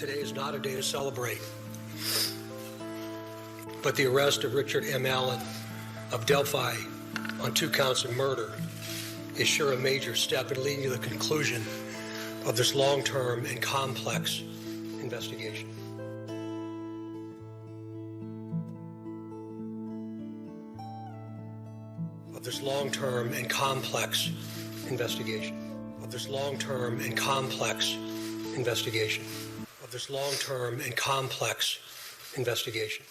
Today is not a day to celebrate, but the arrest of Richard M. Allen of Delphi on 2 counts of murder is sure a major step in leading to the conclusion of this long-term and complex investigation. Of this long-term and complex investigation. Of this long-term and complex investigation. Of this long-term and complex investigation.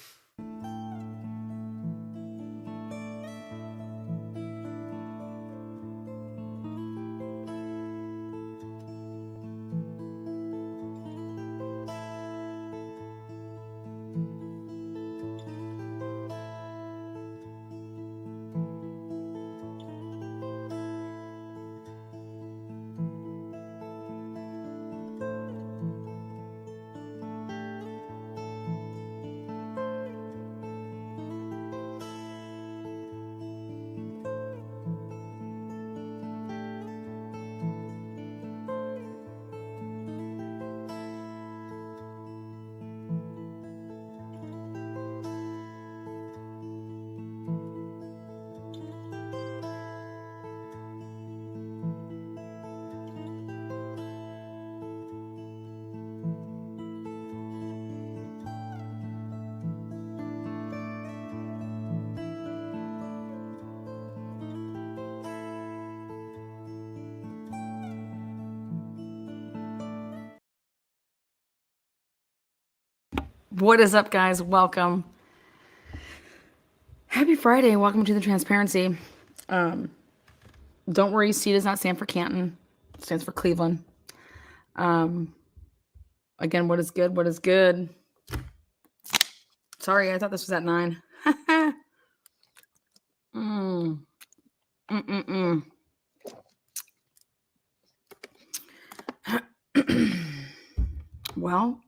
What is up, guys? Welcome. Happy Friday. Welcome to the Transparency. Don't worry, C does not stand for Canton. It stands for Cleveland. Again, what is good? What is good? Sorry, I thought this was at 9. Well,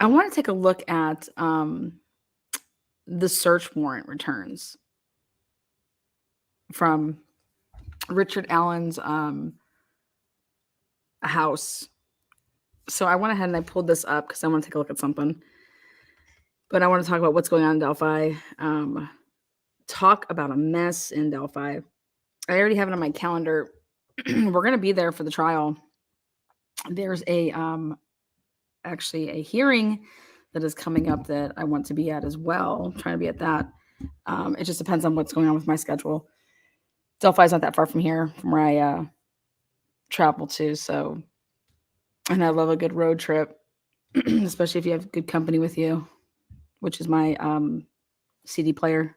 I want to take a look at the search warrant returns from Richard Allen's house. So I went ahead and I pulled this up because I want to take a look at something. But I want to talk about what's going on in Delphi. Talk about a mess in Delphi. I already have it on my calendar. We're going to be there for the trial. There's actually a hearing that is coming up that I want to be at as well. I'm trying to be at that. It just depends on what's going on with my schedule. Delphi's not that far from here, from where I travel to. So, and I love a good road trip, especially if you have good company with you, which is my CD player,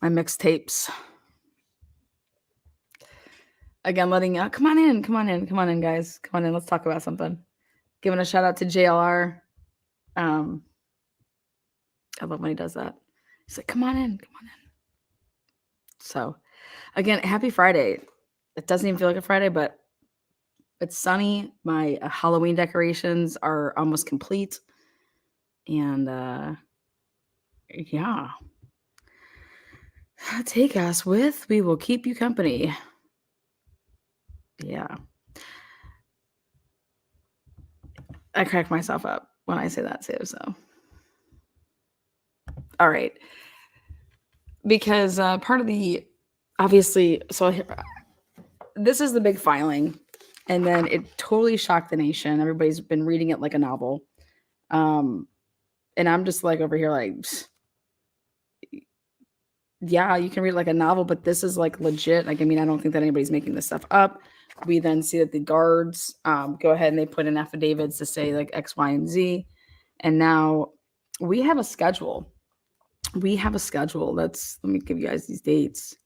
my mixtapes. Again, come on in, guys. Come on in. Let's talk about something. Giving a shout out to JLR. I love when he does that. He's like, come on in. So, again, happy Friday. It doesn't even feel like a Friday, but it's sunny. My Halloween decorations are almost complete. And, yeah. Take us with, we will keep you company. Yeah. I crack myself up when I say that too, so. All right. Because part of the, obviously, so this is the big filing, and then it totally shocked the nation. Everybody's been reading it like a novel. And I'm just like over here like, yeah, you can read it like a novel, but this is like legit. Like, I mean, I don't think that anybody's making this stuff up. We then see that the guards go ahead and they put in affidavits to say like X, Y, and Z. And now we have a schedule. Let me give you guys these dates.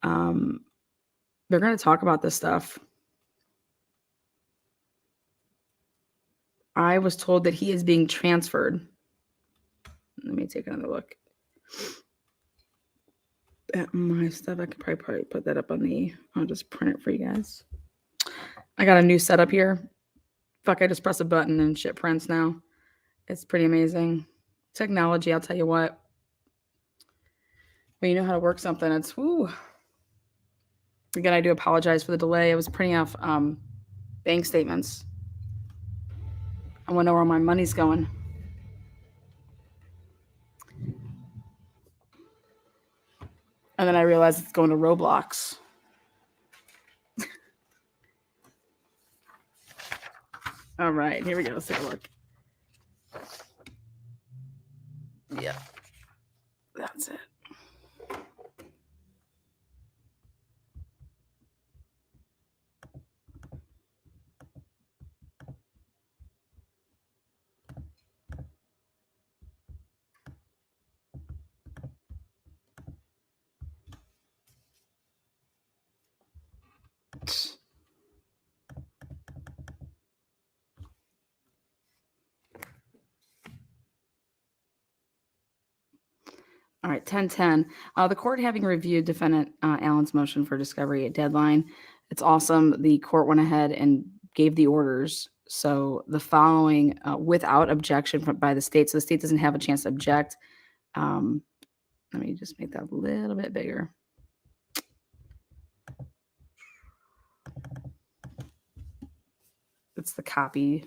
They're going to talk about this stuff. I was told that he is being transferred. Let me take another look at my stuff. I could probably put that up I'll just print it for you guys. I got a new setup here. Fuck, I just press a button and shit prints now. It's pretty amazing. Technology, I'll tell you what. When you know how to work something, it's, whoo. Again, I do apologize for the delay. I was printing off bank statements. I want to know where my money's going. And then I realized it's going to Roblox. All right, here we go. Let's take a look. Yeah, that's it. All right, 10:10. The court having reviewed defendant Allen's motion for discovery at deadline. It's awesome. The court went ahead and gave the orders. So the following without objection by the state. So the state doesn't have a chance to object. Let me just make that a little bit bigger. It's the copy.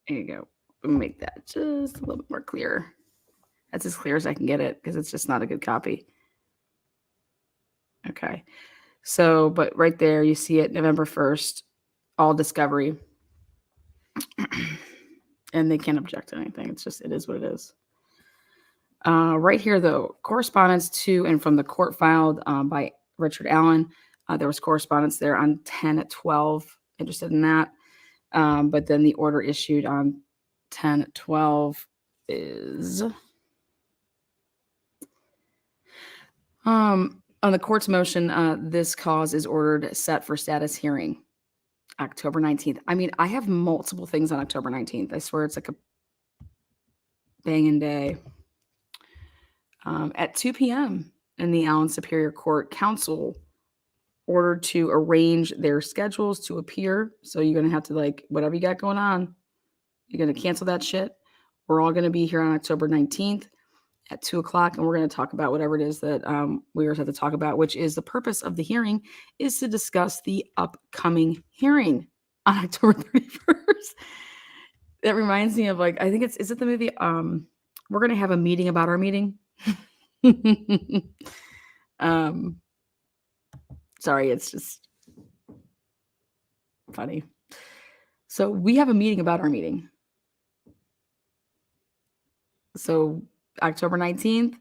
There you go. Make that just a little bit more clear. That's as clear as I can get it because it's just not a good copy. Okay. So, but right there, you see it November 1st, all discovery. And they can't object to anything. It's just, it is what it is. Right here, though, correspondence to and from the court filed by Richard Allen. There was correspondence there on 10/12. Interested in that. But then the order issued on 10/12 is on the court's motion. This cause is ordered set for status hearing October 19th. I mean, I have multiple things on October 19th. I swear it's like a banging day. At 2 p.m. in the Allen Superior Court, counsel ordered to arrange their schedules to appear. So you're going to have to, like, whatever you got going on, you're going to cancel that shit. We're all going to be here on October 19th at 2 o'clock, and we're going to talk about whatever it is that we always have to talk about, which is the purpose of the hearing is to discuss the upcoming hearing on October 31st. That reminds me of, like, I think is it the movie? We're going to have a meeting about our meeting. Sorry, it's just funny. So we have a meeting about our meeting. So October 19th,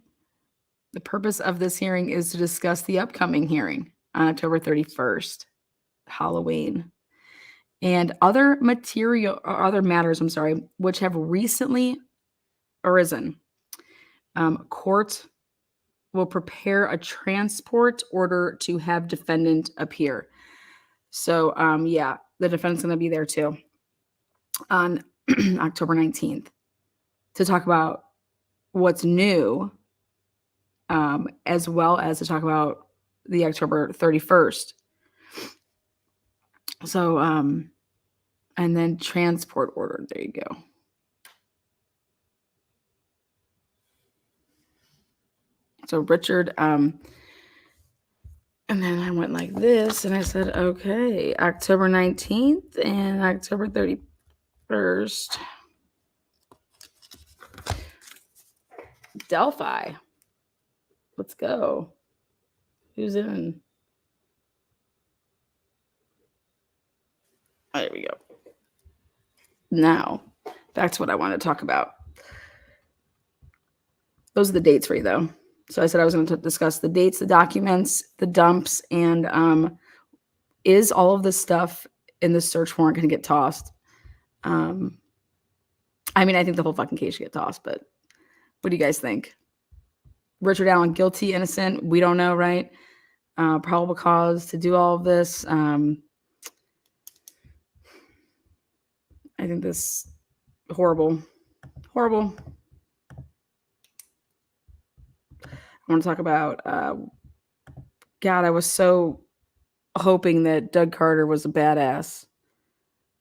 the purpose of this hearing is to discuss the upcoming hearing on October 31st, Halloween, and other matters, which have recently arisen. Court will prepare a transport order to have defendant appear. So, yeah, the defendant's going to be there too on October 19th to talk about what's new, as well as to talk about the October 31st. So, and then transport order. There you go. So Richard, and then I went like this, and I said, okay, October 19th and October 31st. Delphi. Let's go. Who's in? There we go. Now, back to what I want to talk about. Those are the dates for you, though. So I said I was going to discuss the dates, the documents, the dumps, and is all of this stuff in the search warrant going to get tossed? I mean, I think the whole fucking case should get tossed, but what do you guys think? Richard Allen, guilty, innocent? We don't know, right? Probable cause to do all of this. I think this horrible. I want to talk about, God, I was so hoping that Doug Carter was a badass.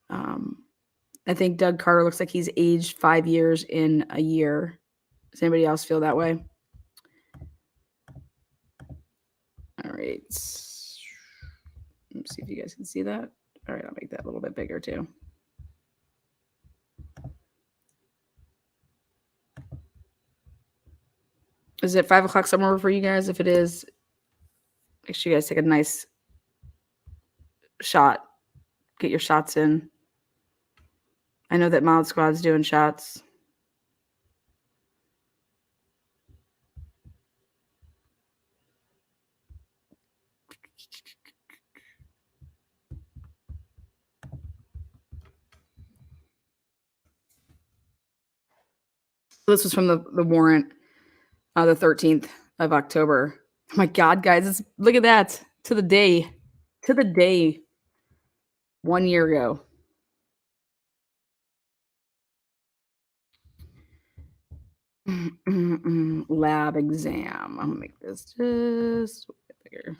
I think Doug Carter looks like he's aged 5 years in a year. Does anybody else feel that way? right. Let's see if you guys can see that. All right, I'll make that a little bit bigger too. Is it 5 o'clock somewhere for you guys? If it is, make sure you guys take a nice shot. Get your shots in. I know that Mod Squad's doing shots. This was from the warrant, the 13th of October. Oh my God, guys, look at that. To the day. 1 year ago. Lab exam. I'm gonna make this just a bit bigger.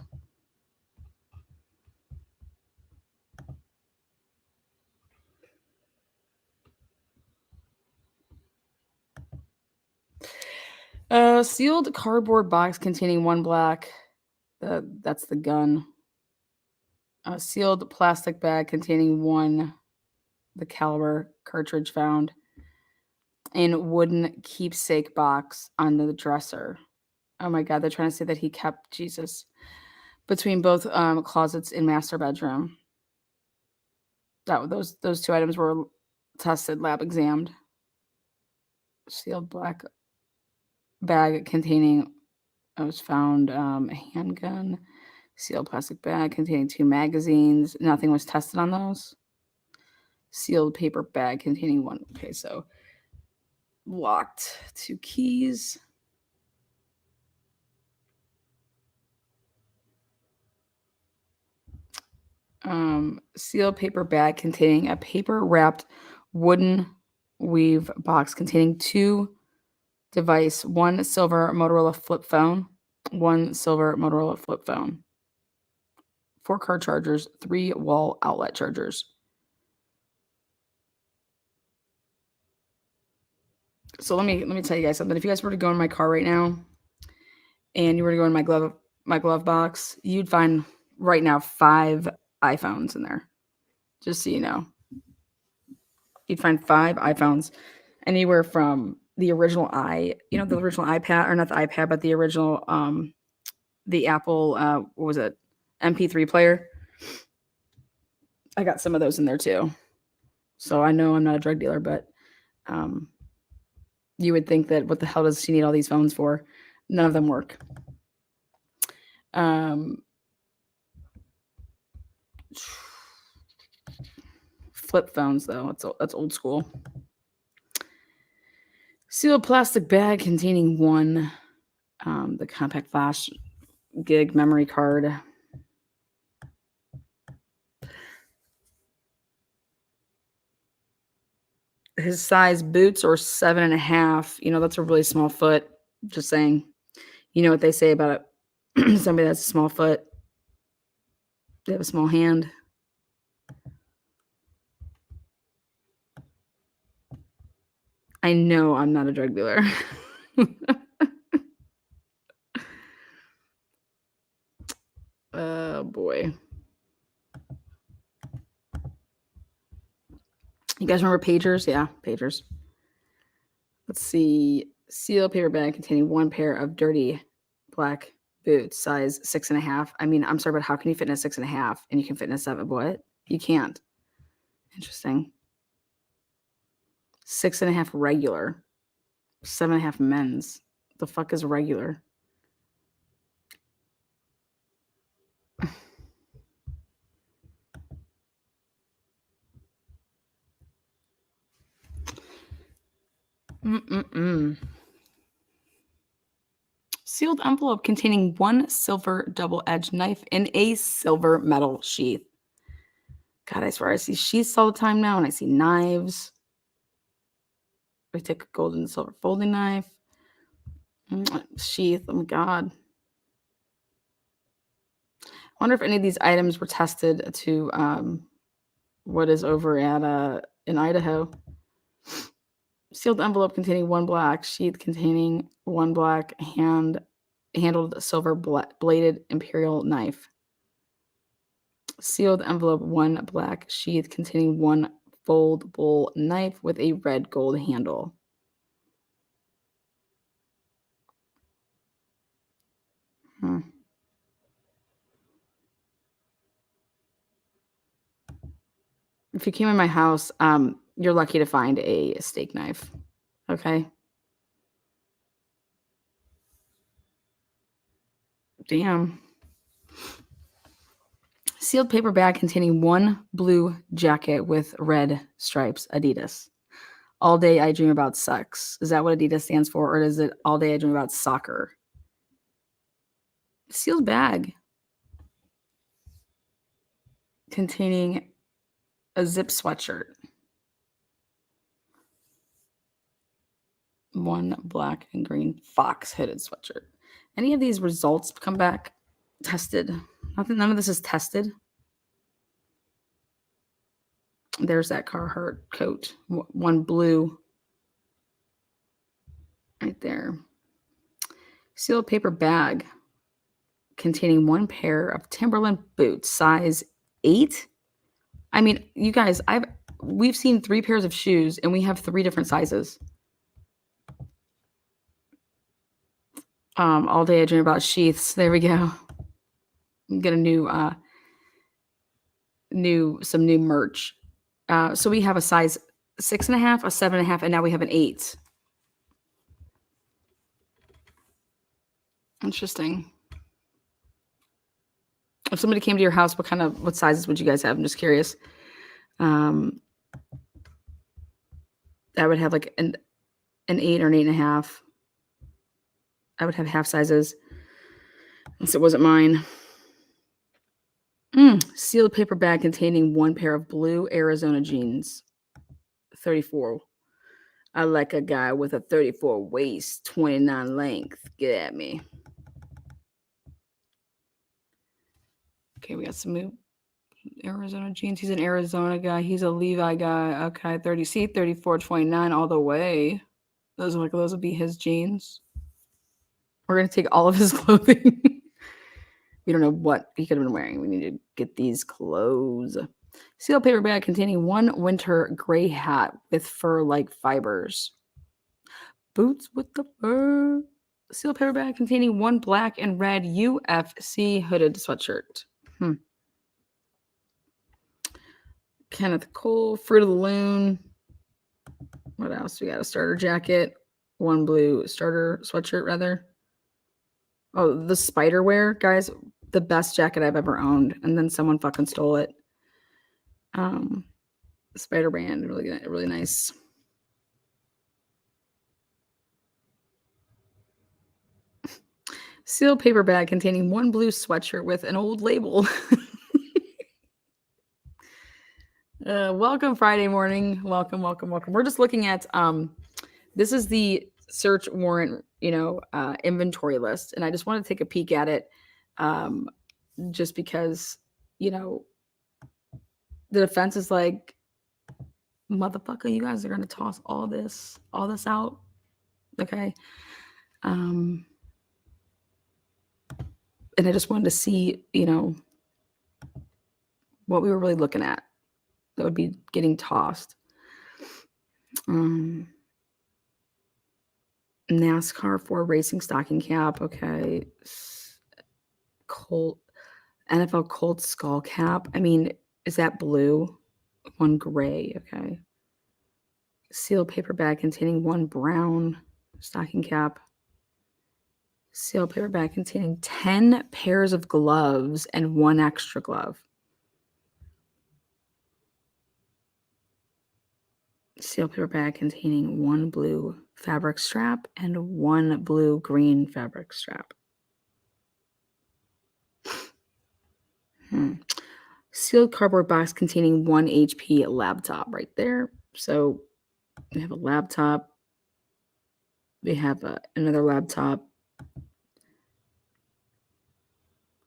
Sealed cardboard box containing 1 black. That's the gun. A sealed plastic bag containing 1 the caliber cartridge found in wooden keepsake box on the dresser. Oh my God, they're trying to say that he kept Jesus between both closets in master bedroom. Those 2 items were tested, lab examined. Sealed black bag containing, it was found a handgun. Sealed plastic bag containing 2 magazines. Nothing was tested on those. Sealed paper bag containing 1. Okay, so locked 2 keys. Sealed paper bag containing a paper wrapped wooden weave box containing 2 device, 1 silver Motorola flip phone, 1 silver Motorola flip phone, 4 car chargers, 3 wall outlet chargers. So let me tell you guys something. If you guys were to go in my car right now and you were to go in my glove box, you'd find right now 5 iPhones in there. Just so you know. You'd find 5 iPhones, anywhere from the original the original iPad, or not the iPad, but the original the Apple what was it? MP3 player. I got some of those in there too. So I know I'm not a drug dealer, but you would think that what the hell does she need all these phones for? None of them work. Flip phones, though. That's old school. Sealed plastic bag containing 1 the compact flash gig memory card. His size boots are 7.5. That's a really small foot. Just saying. You know what they say about it? Somebody that's a small foot. They have a small hand. I know I'm not a drug dealer. Oh, boy. You guys remember pagers? Yeah, pagers. Let's see. Sealed paper bag containing 1 pair of dirty black boots, size 6.5. I mean, I'm sorry, but how can you fit in a 6.5 and you can fit in a 7? What? You can't. Interesting. 6.5 regular. 7.5 men's. The fuck is regular? Sealed envelope containing 1 silver double-edged knife in a silver metal sheath. God, I swear I see sheaths all the time now, and I see knives. I take a gold and silver folding knife. Sheath, oh my God. I wonder if any of these items were tested to what is over at in Idaho. Sealed envelope containing 1 black, sheath containing 1 black, hand handled silver bladed imperial knife. Sealed envelope, 1 black sheath containing 1 foldable knife with a red gold handle. If you came in my house, you're lucky to find a steak knife. Okay. Damn. Sealed paper bag containing 1 blue jacket with red stripes, Adidas. All day I dream about sex. Is that what Adidas stands for? Or is it all day I dream about soccer? Sealed bag containing a zip sweatshirt. 1 black and green fox hooded sweatshirt. Any of these results come back tested? None of this is tested. There's that Carhartt coat. 1 blue. Right there. Sealed paper bag containing 1 pair of Timberland boots, size 8. I mean, you guys, we've seen 3 pairs of shoes and we have 3 different sizes. All day I dream about sheaths. There we go. Get a some new merch. So we have a size 6.5, a 7.5, and now we have an 8. Interesting. If somebody came to your house, what sizes would you guys have? I'm just curious. I would have like an 8 or an 8.5. I would have half sizes. Unless it wasn't mine. Sealed paper bag containing 1 pair of blue Arizona jeans. 34. I like a guy with a 34 waist, 29 length. Get at me. Okay, we got some new Arizona jeans. He's an Arizona guy. He's a Levi guy. Okay, 34, 29 all the way. Those would be his jeans. We're going to take all of his clothing. We don't know what he could have been wearing. We need to get these clothes. Sealed paper bag containing 1 winter gray hat with fur-like fibers. Boots with the fur. Sealed paper bag containing 1 black and red UFC hooded sweatshirt. Kenneth Cole, Fruit of the Loom. What else? We got a starter jacket. 1 blue starter sweatshirt, rather. Oh, the Spiderwear, guys. The best jacket I've ever owned. And then someone fucking stole it. Spider brand, really nice. Sealed paper bag containing 1 blue sweatshirt with an old label. Welcome Friday morning. Welcome. We're just looking at this is the search warrant, inventory list, and I just want to take a peek at it, just because, the defense is like, motherfucker, you guys are gonna toss all this out, okay? And I just wanted to see, what we were really looking at that would be getting tossed. NASCAR 4 racing stocking cap. Okay. NFL Colts skull cap. I mean, is that blue? 1 gray. Okay. Sealed paper bag containing 1 brown stocking cap. Sealed paper bag containing 10 pairs of gloves and 1 extra glove. Sealed paper bag containing 1 blue fabric strap and 1 blue-green fabric strap. Sealed cardboard box containing 1 HP laptop right there. So we have a laptop. We have another laptop.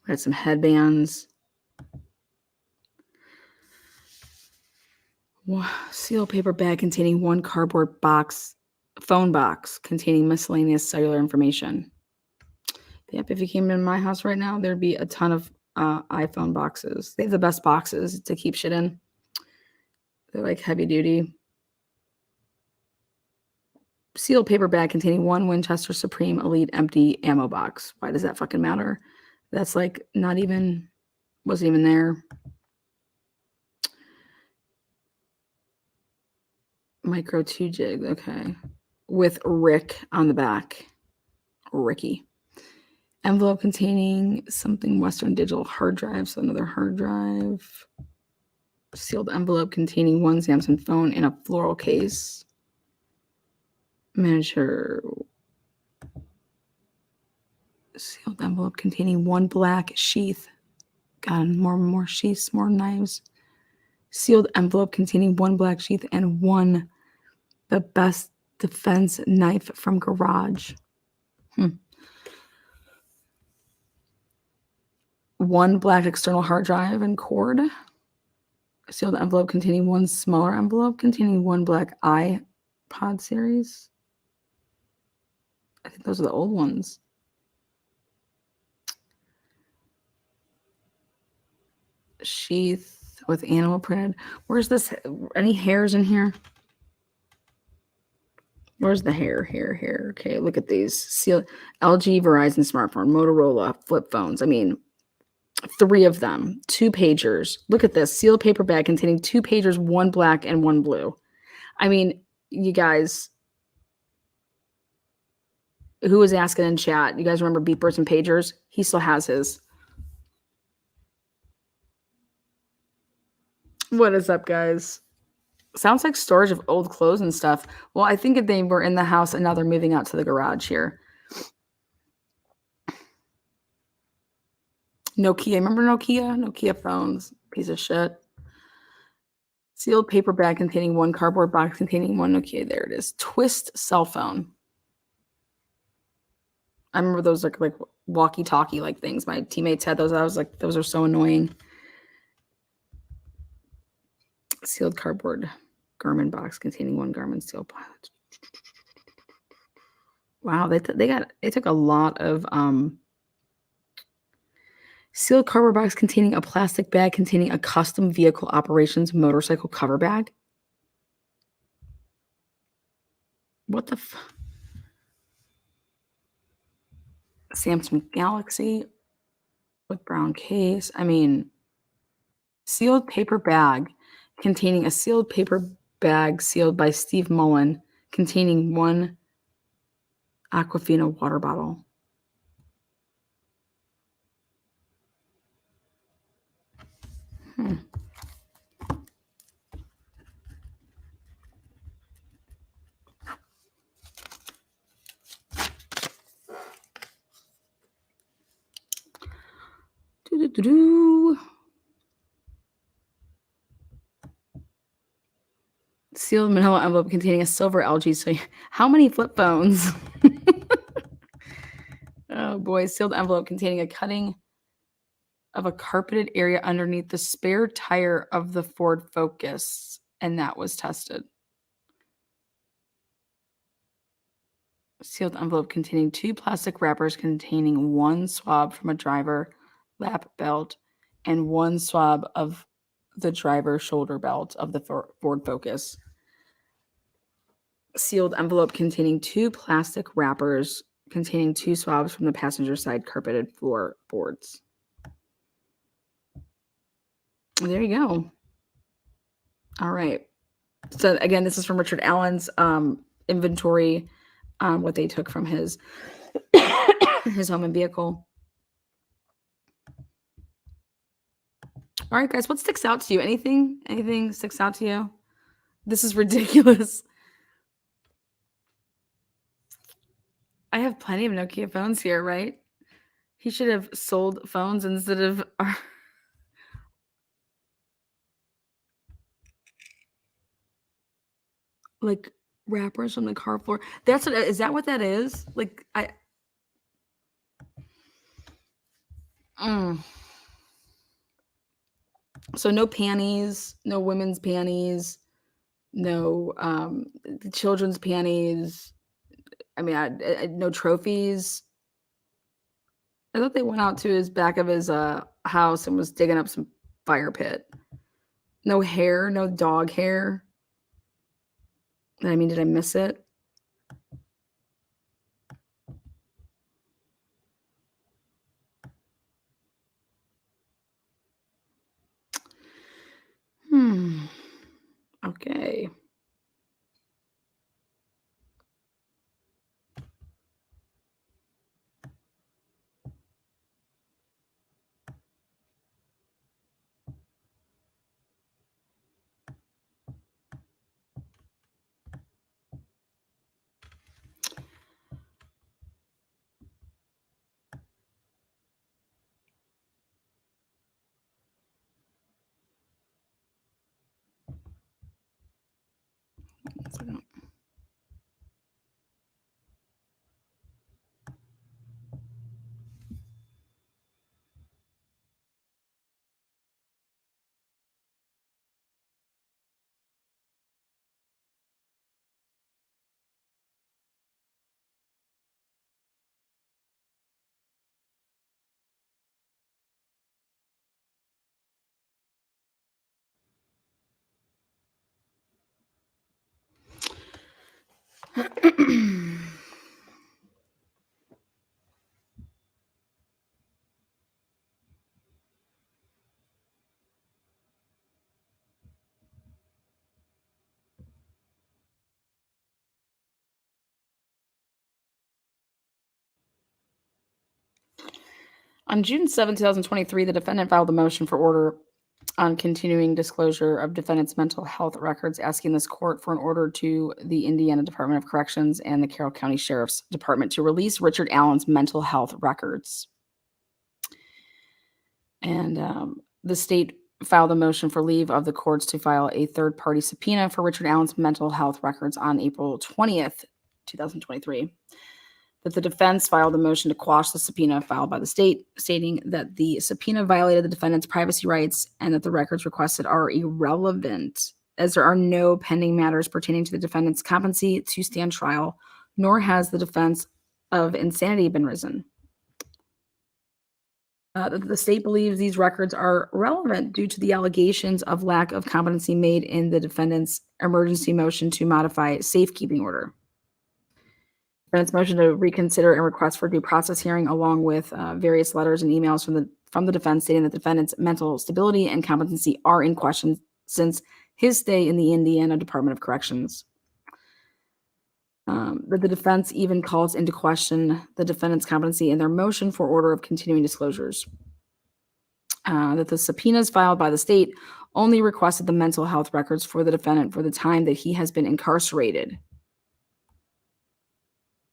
We got some headbands. Sealed paper bag containing 1 cardboard phone box containing miscellaneous cellular information. Yep, if you came in my house right now, there'd be a ton of iPhone boxes. They have the best boxes to keep shit in. They're like heavy duty. Sealed paper bag containing 1 Winchester Supreme Elite empty ammo box. Why does that fucking matter? That's like not even, wasn't even there. Micro 2 jig, okay. With Rick on the back. Ricky. Envelope containing something Western Digital hard drive, so another hard drive. Sealed envelope containing 1 Samsung phone in a floral case. Miniature. Sealed envelope containing 1 black sheath. God, more sheaths, more knives. Sealed envelope containing 1 black sheath and 1 the best defense knife from garage. 1 black external hard drive and cord. Sealed envelope containing 1 smaller envelope containing 1 black iPod series. I think those are the old ones. Sheath with animal printed. Where's this? Any hairs in here? Where's the hair? Okay, look at these. Sealed LG, Verizon smartphone, Motorola flip phones. I mean, 3 of them. 2 pagers. Look at this. Sealed paper bag containing 2 pagers, 1 black and 1 blue. I mean, you guys, who was asking in chat? You guys remember beepers and pagers? He still has his. What is up, guys? Sounds like storage of old clothes and stuff. Well, I think if they were in the house and now they're moving out to the garage here. Nokia. Remember Nokia? Nokia phones. Piece of shit. Sealed paper bag containing 1 cardboard box containing 1 Nokia. There it is. Twist cell phone. I remember those like walkie-talkie like things. My teammates had those. I was like, those are so annoying. Sealed cardboard Garmin box containing 1 Garmin steel pilot. Wow, they took a lot of sealed cardboard box containing a plastic bag containing a custom vehicle operations motorcycle cover bag. What the Samsung Galaxy with brown case. I mean, sealed paper bag containing a sealed paper bag sealed by Steve Mullen containing 1 Aquafina water bottle. Sealed manila envelope containing a silver LG. So, how many flip phones? Oh boy! Sealed envelope containing a cutting of a carpeted area underneath the spare tire of the Ford Focus, and that was tested. Sealed envelope containing 2 plastic wrappers containing 1 swab from a driver lap belt and 1 swab of the driver shoulder belt of the Ford Focus. Sealed envelope containing 2 plastic wrappers containing 2 swabs from the passenger side carpeted floorboards. There you go. All right. So again, this is from Richard Allen's inventory, what they took from his his home and vehicle. All right, guys, what sticks out to you? Anything sticks out to you? This is ridiculous. I have plenty of Nokia phones here, right? He should have sold phones instead of like wrappers from the car floor. That's what is that what that is? Like So no panties, no women's panties, no children's panties. I mean, no trophies. I thought they went out to his back of his house and was digging up some fire pit. No hair, no dog hair. I mean, did I miss it? Okay. One second. On June 7, 2023, the defendant filed a motion for order on continuing disclosure of defendant's mental health records, asking this court for an order to the Indiana Department of Corrections and the Carroll County Sheriff's Department to release Richard Allen's mental health records. And the state filed a motion for leave of the courts to file a third-party subpoena for Richard Allen's mental health records on April 20th, 2023. But the defense filed a motion to quash the subpoena filed by the state, stating that the subpoena violated the defendant's privacy rights and that the records requested are irrelevant, as there are no pending matters pertaining to the defendant's competency to stand trial, nor has the defense of insanity been risen. The state believes these records are relevant due to the allegations of lack of competency made in the defendant's emergency motion to modify safekeeping order. Defendant's motion to reconsider and request for due process hearing, along with various letters and emails from the defense stating that the defendant's mental stability and competency are in question since his stay in the Indiana Department of Corrections. That the defense even calls into question the defendant's competency in their motion for order of continuing disclosures. That the subpoenas filed by the state only requested the mental health records for the defendant for the time that he has been incarcerated.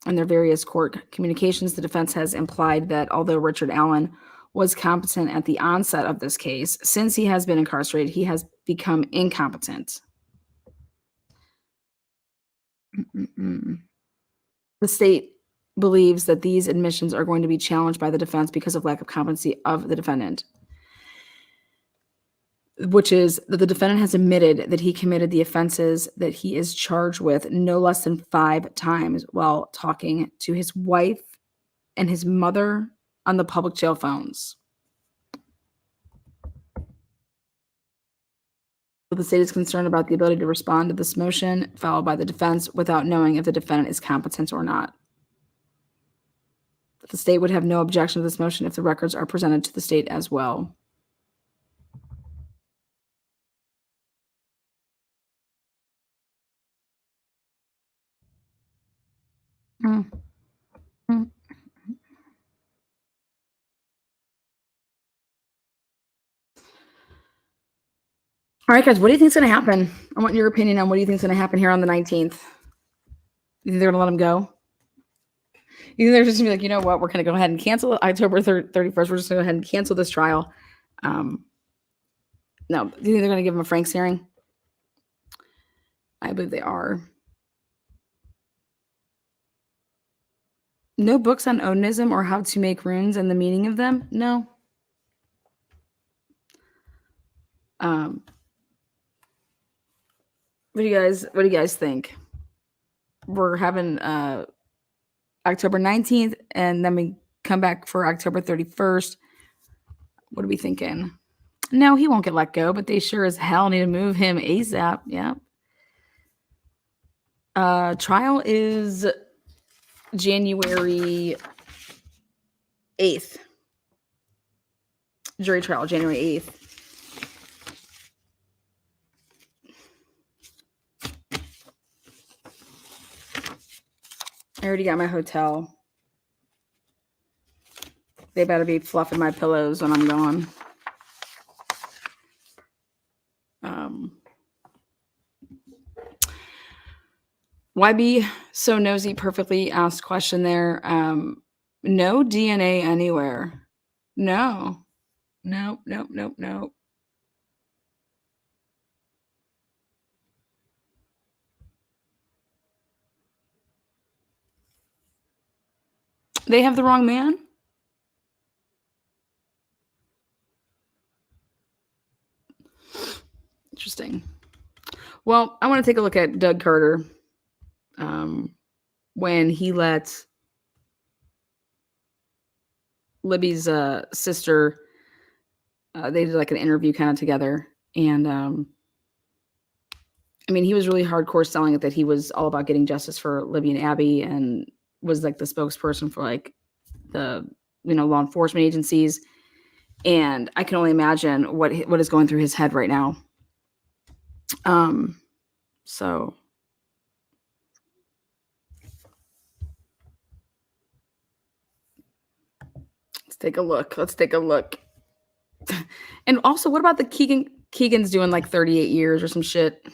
In their various court communications, the defense has implied that although Richard Allen was competent at the onset of this case, since he has been incarcerated, he has become incompetent. The state believes that these admissions are going to be challenged by the defense because of lack of competency of the defendant, which is that the defendant has admitted that he committed the offenses that he is charged with no less than 5 times while talking to his wife and his mother on the public jail phones. The state is concerned about the ability to respond to this motion filed by the defense without knowing if the defendant is competent or not. The state would have no objection to this motion if the records are presented to the state as well. All right, guys, what do you think is going to happen? I want your opinion on what do you think is going to happen here on the 19th. You think they're going to let him go? You think they're just going to be like, you know what, we're going to go ahead and cancel October 31st. We're just going to go ahead and cancel this trial. No, do you think they're going to give him a Franks hearing? I believe they are. No books on Odinism or how to make runes and the meaning of them? No. What do you guys think? We're having October 19th, and then we come back for October 31st. What are we thinking? No, he won't get let go, but they sure as hell need to move him ASAP. Yep. Trial is January 8th. Jury trial, January 8th. I already got my hotel. They better be fluffing my pillows when I'm gone. Why be so nosy? Perfectly asked question there. No DNA anywhere. No. Nope. They have the wrong man? Interesting. Well, I want to take a look at Doug Carter. When he let Libby's sister, they did like an interview kind of together. And I mean, he was really hardcore selling it that he was all about getting justice for Libby and Abby and was like the spokesperson for like the, law enforcement agencies. And I can only imagine what is going through his head right now. So let's take a look. And also, what about the Keegan's doing like 38 years or some shit?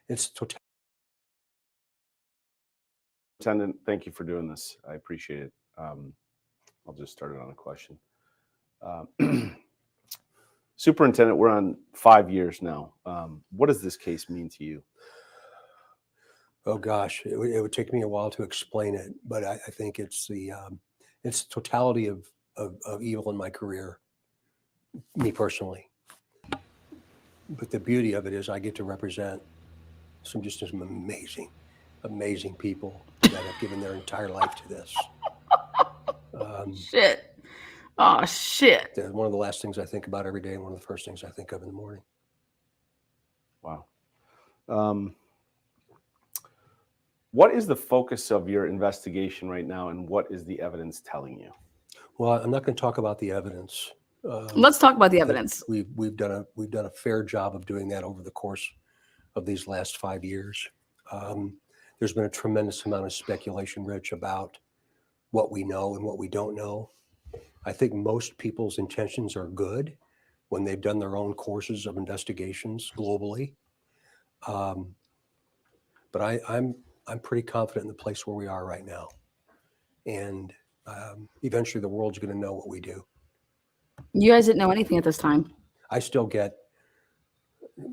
It's total. Superintendent, thank you for doing this. I appreciate it. I'll just start it on a question. Superintendent, we're on 5 years now. What does this case mean to you? Oh gosh, it would take me a while to explain it, but I think it's the totality of evil in my career, me personally. But the beauty of it is I get to represent some amazing people that have given their entire life to this. Shit. Oh, shit. One of the last things I think about every day and one of the first things I think of in the morning. Wow. What is the focus of your investigation right now, and what is the evidence telling you? Well, I'm not going to talk about the evidence. Let's talk about the evidence. We've done a fair job of doing that over the course of these last 5 years. There's been a tremendous amount of speculation, Rich, about what we know and what we don't know. I think most people's intentions are good when they've done their own courses of investigations globally. But I'm pretty confident in the place where we are right now. And eventually the world's going to know what we do. You guys didn't know anything at this time. I still get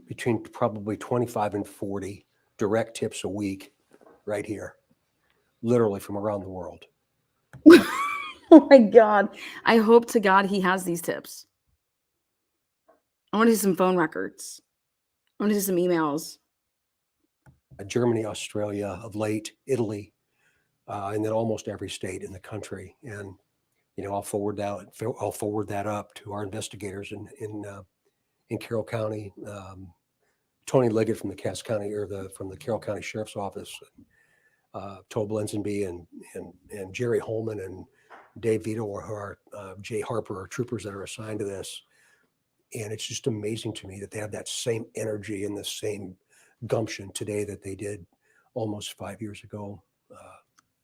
between probably 25 and 40 direct tips a week right here, literally from around the world. Oh my God. I hope to God he has these tips. I want to see some phone records. I want to see some emails. Germany, Australia, of late, Italy, and then almost every state in the country. And I'll forward that up to our investigators in Carroll County. Tony Liggett from the Cass County from the Carroll County Sheriff's Office, Tobe Lenzenby and Jerry Holman and Dave Vito or Jay Harper are troopers that are assigned to this. And it's just amazing to me that they have that same energy and the same gumption today that they did almost 5 years ago.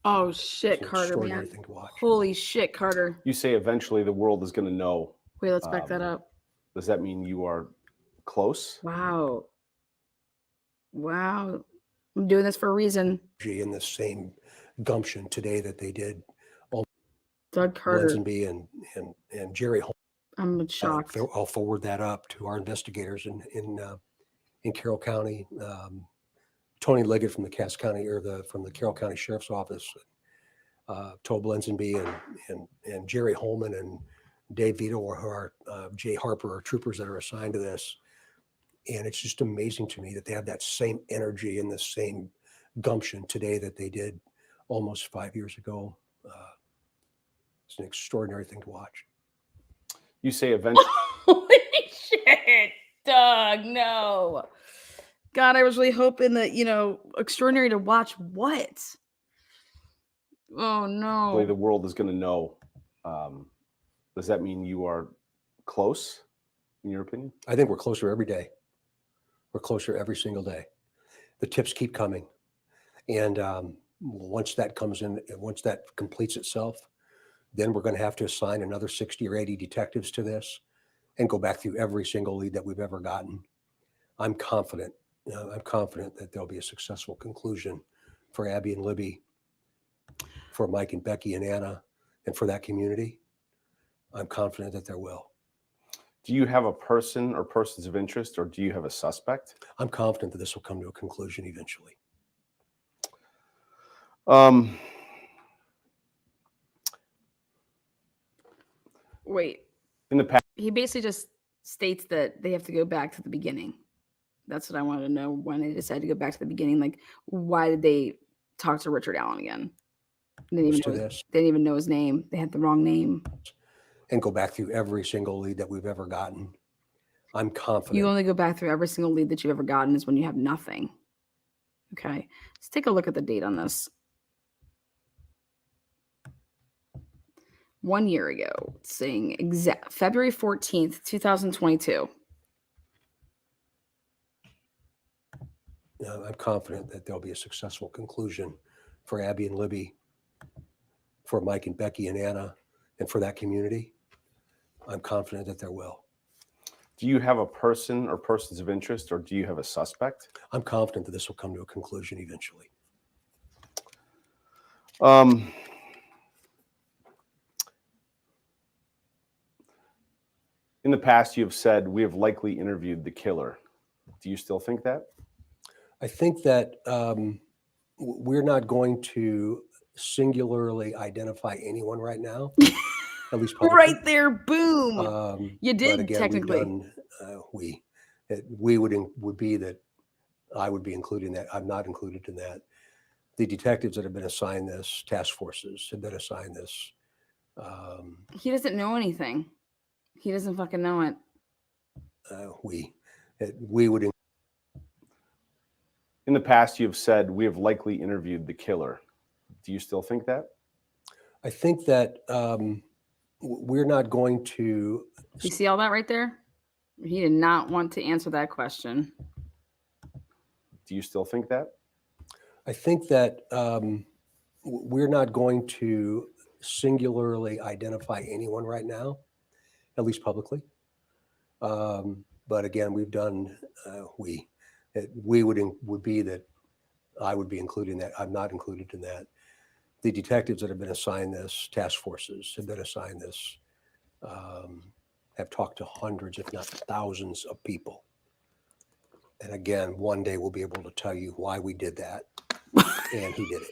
Oh shit, Carter, man. Thing to watch. Holy shit, Carter. You say eventually the world is going to know. Wait, let's back that up. Does that mean you are close? Wow. I'm doing this for a reason. And the same gumption today that they did. Doug Carter. Lenzenby and Jerry Holman. I'm shocked. I'll forward that up to our investigators in Carroll County. Tony Liggett from the Cass County from the Carroll County Sheriff's Office, Tobe Lenzenby and Jerry Holman and Dave Vito or Jay Harper are troopers that are assigned to this. And it's just amazing to me that they have that same energy and the same gumption today that they did almost 5 years ago. It's an extraordinary thing to watch. You say eventually. Holy shit, Doug, no. God, I was really hoping that, extraordinary to watch what? Oh, no. The world is going to know. Does that mean you are close, in your opinion? I think we're closer every day. We're closer every single day. The tips keep coming. And once that comes in, once that completes itself, then we're going to have to assign another 60 or 80 detectives to this and go back through every single lead that we've ever gotten. I'm confident that there'll be a successful conclusion for Abby and Libby, for Mike and Becky and Anna, and for that community. I'm confident that there will. Do you have a person or persons of interest, or do you have a suspect? I'm confident that this will come to a conclusion eventually. Wait. In the past, he basically just states that they have to go back to the beginning. That's what I wanted to know when they decided to go back to the beginning. Like, why did they talk to Richard Allen again? They didn't even know his name. They had the wrong name. And go back through every single lead that we've ever gotten. I'm confident. You only go back through every single lead that you've ever gotten is when you have nothing. Okay. Let's take a look at the date on this. 1 year ago, saying February 14th, 2022. I'm confident that there'll be a successful conclusion for Abby and Libby, for Mike and Becky and Anna, and for that community. I'm confident that there will. Do you have a person or persons of interest, or do you have a suspect? I'm confident that this will come to a conclusion eventually. In the past, you have said we have likely interviewed the killer. Do you still think that? I think that we're not going to singularly identify anyone right now. At least publicly. Right there, boom. You did, again, technically. We would be that I would be including that. I'm not included in that. The detectives that have been assigned this, task forces have been assigned this. He doesn't know anything. He doesn't fucking know it. We would. In the past, you have said we have likely interviewed the killer. Do you still think that? I think that we're not going to. You see all that right there? He did not want to answer that question. Do you still think that? I think that we're not going to singularly identify anyone right now, at least publicly. But again, we've done. We would be that I would be including that. I'm not included in that. The detectives that have been assigned this, task forces have been assigned this, have talked to hundreds, if not thousands of people. And again, one day we'll be able to tell you why we did that and who did it.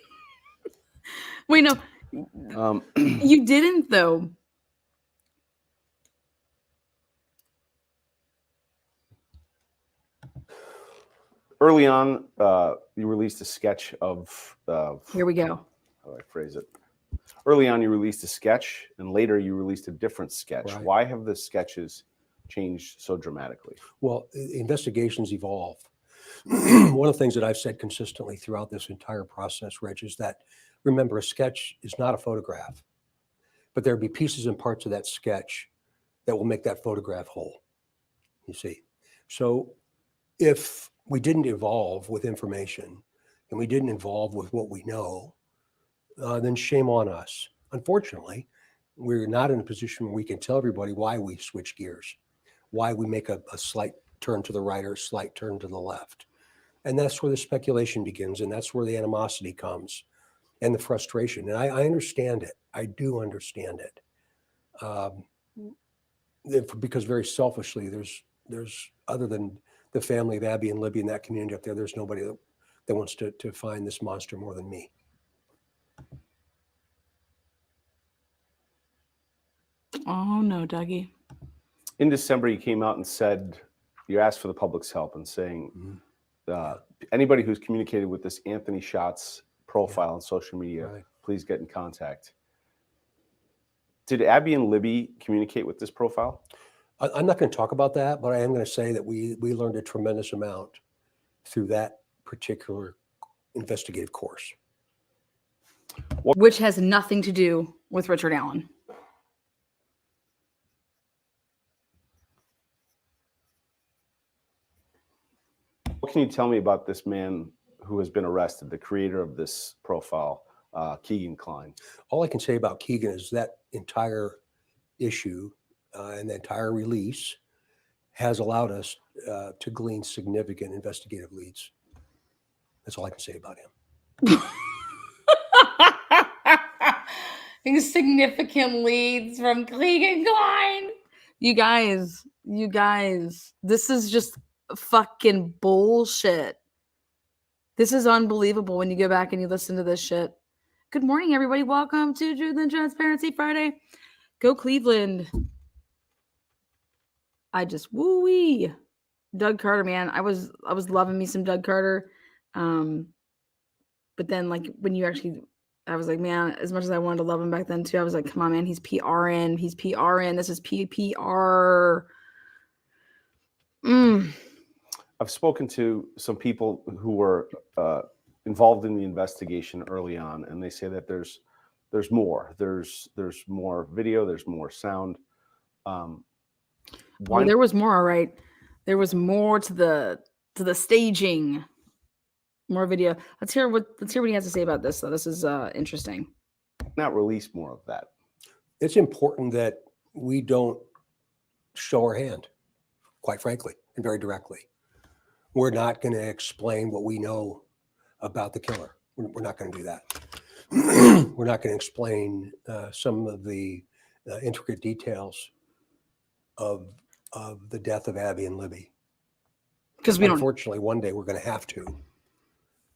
Wait, no, you didn't though. Early on, you released a sketch of. Here we go. How do I phrase it? Early on, you released a sketch, and later you released a different sketch. Right. Why have the sketches changed so dramatically? Well, investigations evolve. One of the things that I've said consistently throughout this entire process, Rich, is that remember, a sketch is not a photograph, but there'll be pieces and parts of that sketch that will make that photograph whole. You see, so if we didn't evolve with information and we didn't evolve with what we know, then shame on us. Unfortunately, we're not in a position where we can tell everybody why we switch gears, why we make a slight turn to the right or a slight turn to the left. And that's where the speculation begins, and that's where the animosity comes and the frustration. And I understand it. I do understand it. Because very selfishly, there's other than the family of Abby and Libby in that community up there, there's nobody that wants to find this monster more than me. Oh no, Dougie. In December, you came out and said, you asked for the public's help and saying, anybody who's communicated with this Anthony Schatz profile on social media, Right. please get in contact. Did Abby and Libby communicate with this profile? I'm not going to talk about that, but I am going to say that we learned a tremendous amount through that particular investigative course. Which has nothing to do with Richard Allen. What can you tell me about this man who has been arrested, the creator of this profile, Keegan Kline? All I can say about Keegan is that entire issue and the entire release has allowed us to glean significant investigative leads. That's all I can say about him. Significant leads from Keegan Kline. You guys, this is just fucking bullshit. This is unbelievable when you go back and you listen to this shit. Good morning, everybody. Welcome to Truth and Transparency Friday. Go Cleveland. I just woo-wee. Doug Carter, man. I was loving me some Doug Carter. But then like when you actually, I was like, man, as much as I wanted to love him back then too, I was like, come on, man, he's PRN. He's PRN. This is PPR. I've spoken to some people who were involved in the investigation early on, and they say that there's more. There's more video. There's more sound. Well, there was more, all right. There was more to the staging. More video. Let's hear what he has to say about this. So this is interesting. Not release more of that. It's important that we don't show our hand, quite frankly, and very directly. We're not going to explain what we know about the killer. We're not going to do that. We're not going to explain some of the intricate details of the death of Abby and Libby. Because unfortunately, one day we're going to have to.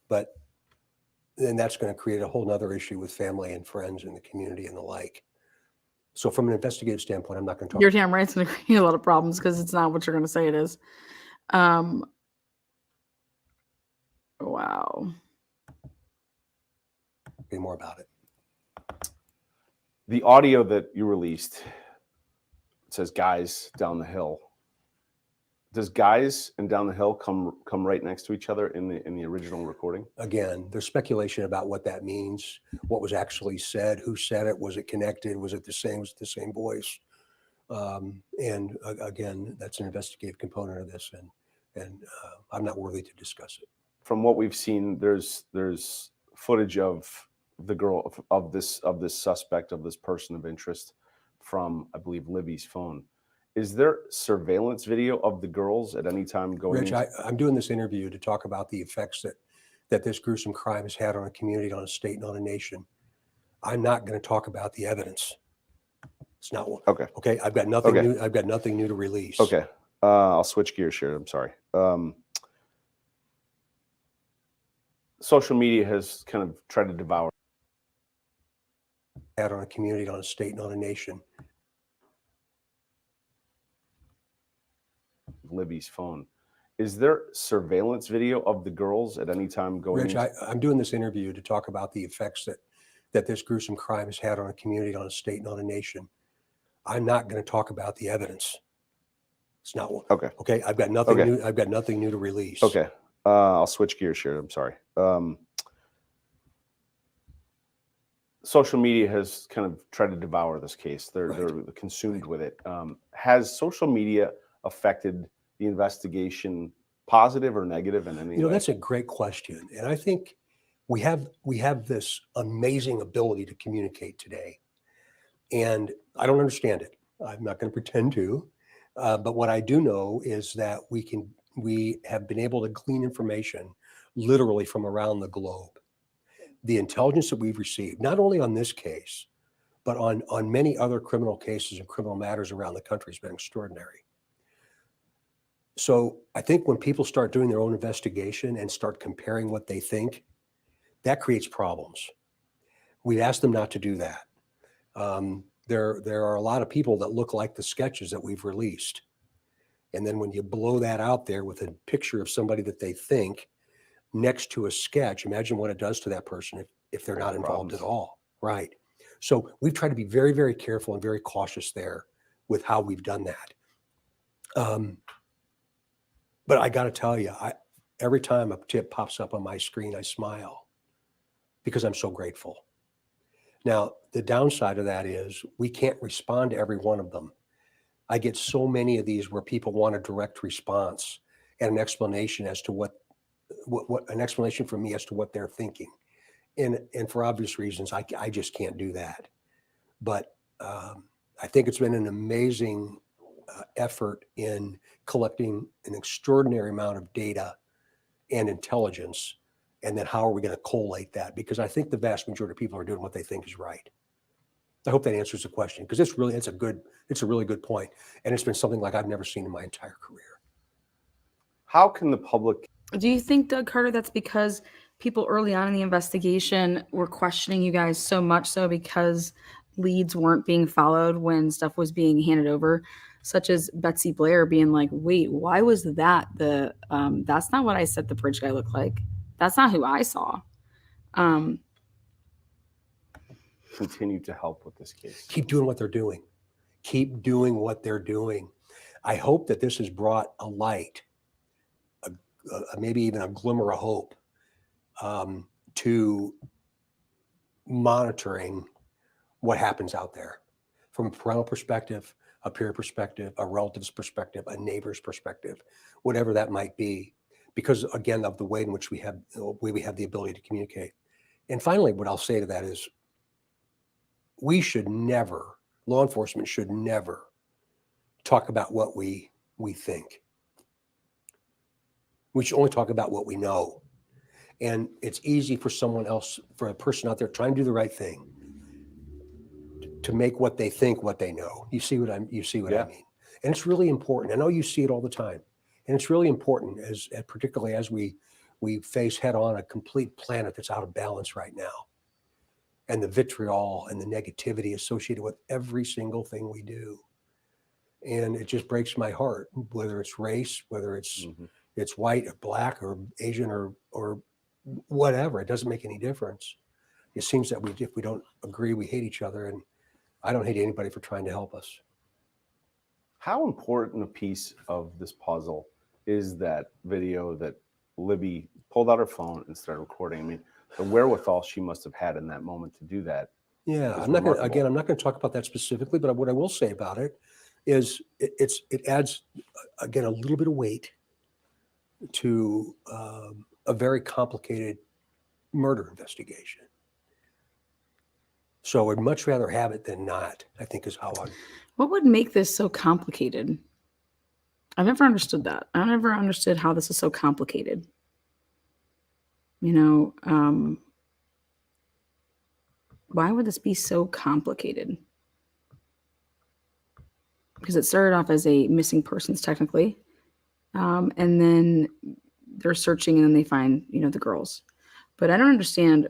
But then that's going to create a whole nother issue with family and friends in the community and the like. So from an investigative standpoint, I'm not going to talk. You're damn right. It's going to create a lot of problems because it's not what you're going to say it is. Wow. Be more about it. The audio that you released, it says "guys down the hill." Does "guys" and "down the hill" come right next to each other in the original recording? Again, there's speculation about what that means, what was actually said, who said it, was it connected, was it the same voice? And again, that's an investigative component of this, and I'm not worthy to discuss it. From what we've seen, there's footage of the girl of this suspect, of this person of interest, from I believe Libby's phone. Is there surveillance video of the girls at any time going? Rich, I'm doing this interview to talk about the effects that this gruesome crime has had on a community, on a state, and on a nation. I'm not going to talk about the evidence. It's not one. Okay. Okay. I've got nothing new. I've got nothing new to release. Okay. I'll switch gears here. I'm sorry. Social media has kind of tried to devour. Had on a community, on a state, and on a nation. Libby's phone. Is there surveillance video of the girls at any time going? Rich, I'm doing this interview to talk about the effects that this gruesome crime has had on a community, on a state, and on a nation. I'm not going to talk about the evidence. It's not one. Okay. Okay. I've got nothing Okay. new. I've got nothing new to release. Okay. I'll switch gears here. I'm sorry. Social media has kind of tried to devour this case. They're consumed with it. Has social media affected the investigation, positive or negative in any way? That's a great question, and I think we have this amazing ability to communicate today, and I don't understand it. I'm not going to pretend to, but what I do know is that we have been able to glean information literally from around the globe. The intelligence that we've received, not only on this case, but on many other criminal cases and criminal matters around the country, has been extraordinary. So I think when people start doing their own investigation and start comparing what they think, that creates problems. We've asked them not to do that. There are a lot of people that look like the sketches that we've released. And then when you blow that out there with a picture of somebody that they think next to a sketch, imagine what it does to that person if they're not involved at all. Right. So we've tried to be very, very careful and very cautious there with how we've done that. But I got to tell you, every time a tip pops up on my screen, I smile because I'm so grateful. Now, the downside of that is we can't respond to every one of them. I get so many of these where people want a direct response and an explanation as to what an explanation from me as to what they're thinking. And for obvious reasons, I just can't do that. But I think it's been an amazing effort in collecting an extraordinary amount of data and intelligence. And then how are we going to collate that? Because I think the vast majority of people are doing what they think is right. I hope that answers the question, because it's a really good point. And it's been something like I've never seen in my entire career. How can the public... Do you think, Doug Carter, that's because people early on in the investigation were questioning you guys so much so because leads weren't being followed when stuff was being handed over, such as Betsy Blair being like, wait, why was that that's not what I said the bridge guy looked like. That's not who I saw. Continue to help with this case. Keep doing what they're doing. Keep doing what they're doing. I hope that this has brought a light, maybe even a glimmer of hope to monitoring what happens out there from a parental perspective, a peer perspective, a relative's perspective, a neighbor's perspective, whatever that might be, because again, of the way in which we have the ability to communicate. And finally, what I'll say to that is law enforcement should never talk about what we think. We should only talk about what we know. And it's easy for someone else, for a person out there trying to do the right thing, to make what they think what they know. You see what I mean? And it's really important. I know you see it all the time. And it's really important, particularly as we face head on a complete planet that's out of balance right now. And the vitriol and the negativity associated with every single thing we do. And it just breaks my heart, whether it's race, whether it's white or black or Asian or whatever. It doesn't make any difference. It seems that if we don't agree, we hate each other. And I don't hate anybody for trying to help us. How important a piece of this puzzle is that video that Libby pulled out her phone and started recording? I mean, the wherewithal she must have had in that moment to do that. Yeah, I'm not going to talk about that specifically, but what I will say about it is it adds, again, a little bit of weight to a very complicated murder investigation. So I'd much rather have it than not, I think is how I'm. What would make this so complicated? I've never understood that. I never understood how this is so complicated. Why would this be so complicated? Because it started off as a missing persons technically. And then they're searching and then they find, the girls. But I don't understand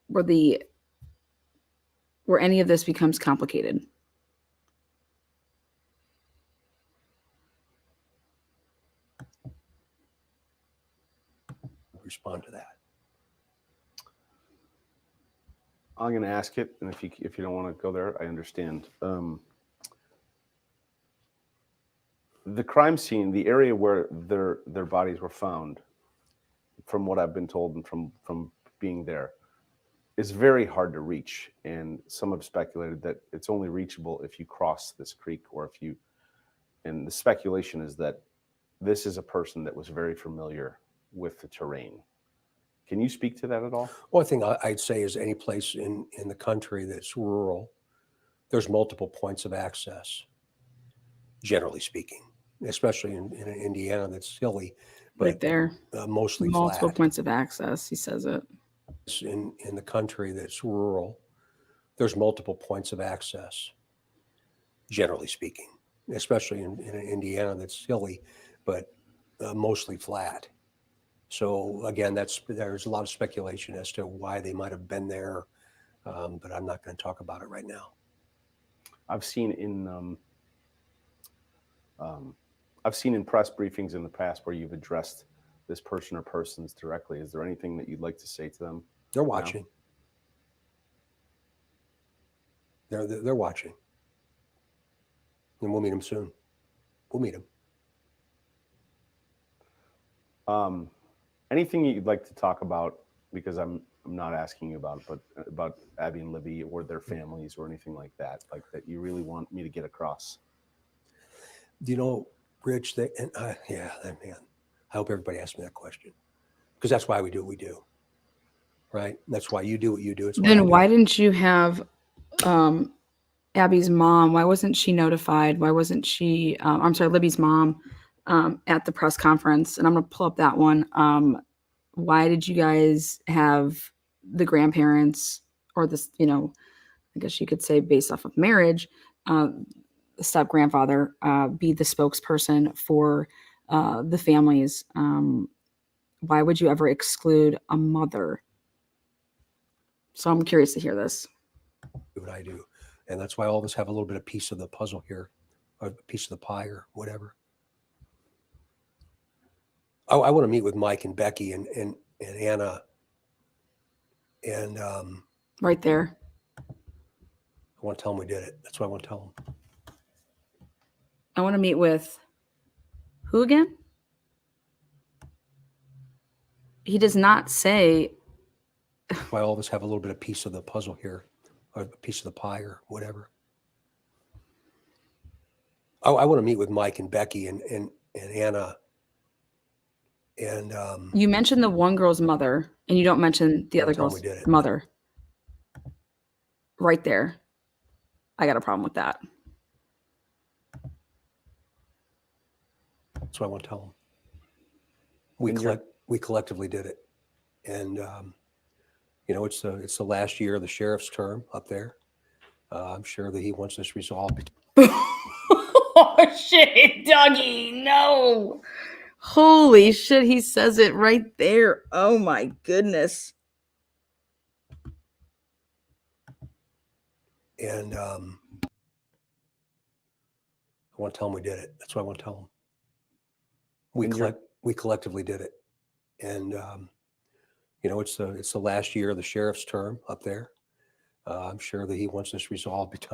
where any of this becomes complicated. respond to that. I'm going to ask it, and if you don't want to go there, I understand. The crime scene, the area where their bodies were found, from what I've been told and from being there, is very hard to reach. And some have speculated that it's only reachable if you cross this creek, or if you. And the speculation is that this is a person that was very familiar with the terrain. Can you speak to that at all? One thing I'd say is any place in the country that's rural, there's multiple points of access, generally speaking, especially in Indiana that's hilly, but Right there. Mostly Multiple flat. points of access. He says it. In the country that's rural, there's multiple points of access, generally speaking, especially in Indiana that's hilly, but mostly flat. So again, there's a lot of speculation as to why they might have been there, but I'm not going to talk about it right now. I've seen in press briefings in the past where you've addressed this person or persons directly. Is there anything that you'd like to say to them? They're watching. They're watching, and we'll meet them soon. We'll meet them. Anything you'd like to talk about, because I'm not asking you about it, but about Abby and Libby or their families or anything like that you really want me to get across? You know, Rich, man, I hope everybody asks me that question, because that's why we do what we do, right? That's why you do what you do. Then why didn't you have Abby's mom? Why wasn't she notified? Why wasn't she, I'm sorry, Libby's mom at the press conference? And I'm going to pull up that one. Why did you guys have the grandparents, or this, I guess you could say based off of marriage, the step grandfather be the spokesperson for the families? Why would you ever exclude a mother? So I'm curious to hear this. Do what I do. And that's why all of us have a little bit of piece of the puzzle here, or a piece of the pie, or whatever. I want to meet with Mike and Becky and Anna. And right there. I want to tell them we did it. That's what I want to tell them. I want to meet with who again? He does not say. Why all of us have a little bit of piece of the puzzle here, or a piece of the pie, or whatever. I want to meet with Mike and Becky and Anna. And you mentioned the one girl's mother, and you don't mention the other girl's mother. Right there. I got a problem with that. That's what I want to tell them. We collectively did it. And it's the last year of the sheriff's term up there. I'm sure that he wants this resolved. Oh shit, Dougie, no. Holy shit, he says it right there. Oh my goodness. And I want to tell them we did it. That's what I want to tell them. We collectively did it. And it's the last year of the sheriff's term up there. I'm sure that he wants this resolved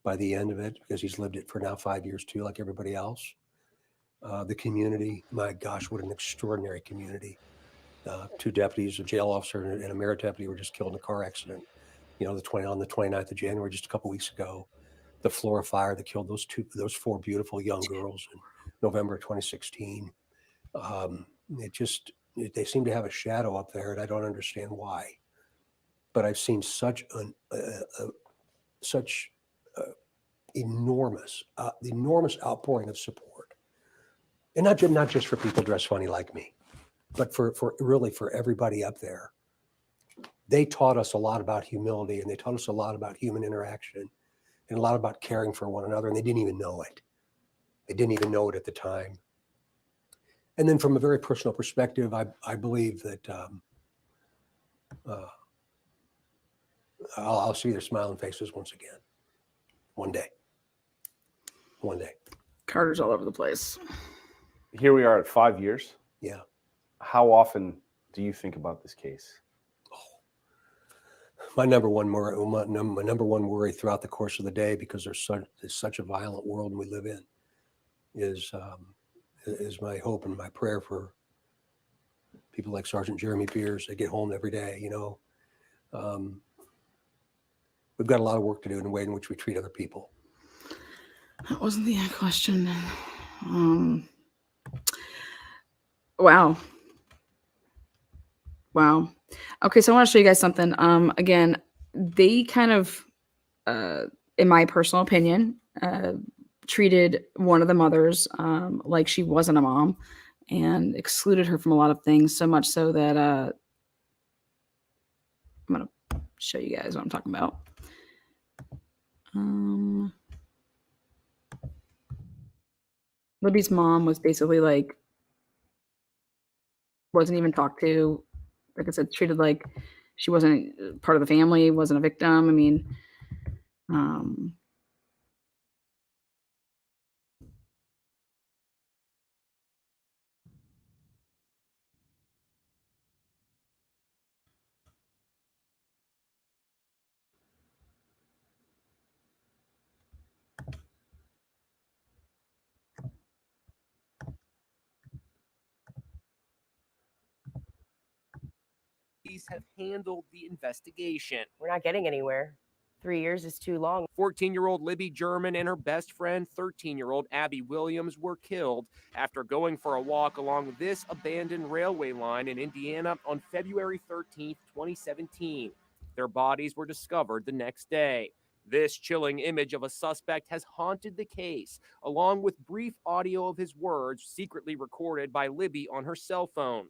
by the end of it, because he's lived it for now 5 years too, like everybody else. The community, my gosh, what an extraordinary community. 2 deputies, a jail officer and a merit deputy, were just killed in a car accident. On the 29th of January, just a couple weeks ago. The Florida fire that killed those 4 beautiful young girls in November 2016. They seem to have a shadow up there, and I don't understand why. But I've seen such enormous outpouring of support, and not just for people dressed funny like me, but for everybody up there. They taught us a lot about humility, and they taught us a lot about human interaction, and a lot about caring for one another, and they didn't even know it. They didn't even know it at the time. And then from a very personal perspective, I believe that I'll see their smiling faces once again. One day. Carter's all over the place. Here we are at 5 years. Yeah. How often do you think about this case? My number one worry throughout the course of the day, because there's such a violent world we live in, is my hope and my prayer for people like Sergeant Jeremy Pierce. They get home every day. We've got a lot of work to do in the way in which we treat other people. That wasn't the question. Wow. Okay, so I want to show you guys something. Again, they kind of, in my personal opinion, treated one of the mothers like she wasn't a mom and excluded her from a lot of things, so much so that I'm going to show you guys what I'm talking about. Libby's mom was basically like, wasn't even talked to. Like I said, treated like she wasn't part of the family, wasn't a victim. I mean, have handled the investigation. We're not getting anywhere. 3 years is too long. 14-year-old Libby German and her best friend, 13-year-old Abby Williams, were killed after going for a walk along this abandoned railway line in Indiana on February 13th, 2017. Their bodies were discovered the next day. This chilling image of a suspect has haunted the case, along with brief audio of his words secretly recorded by Libby on her cell phone.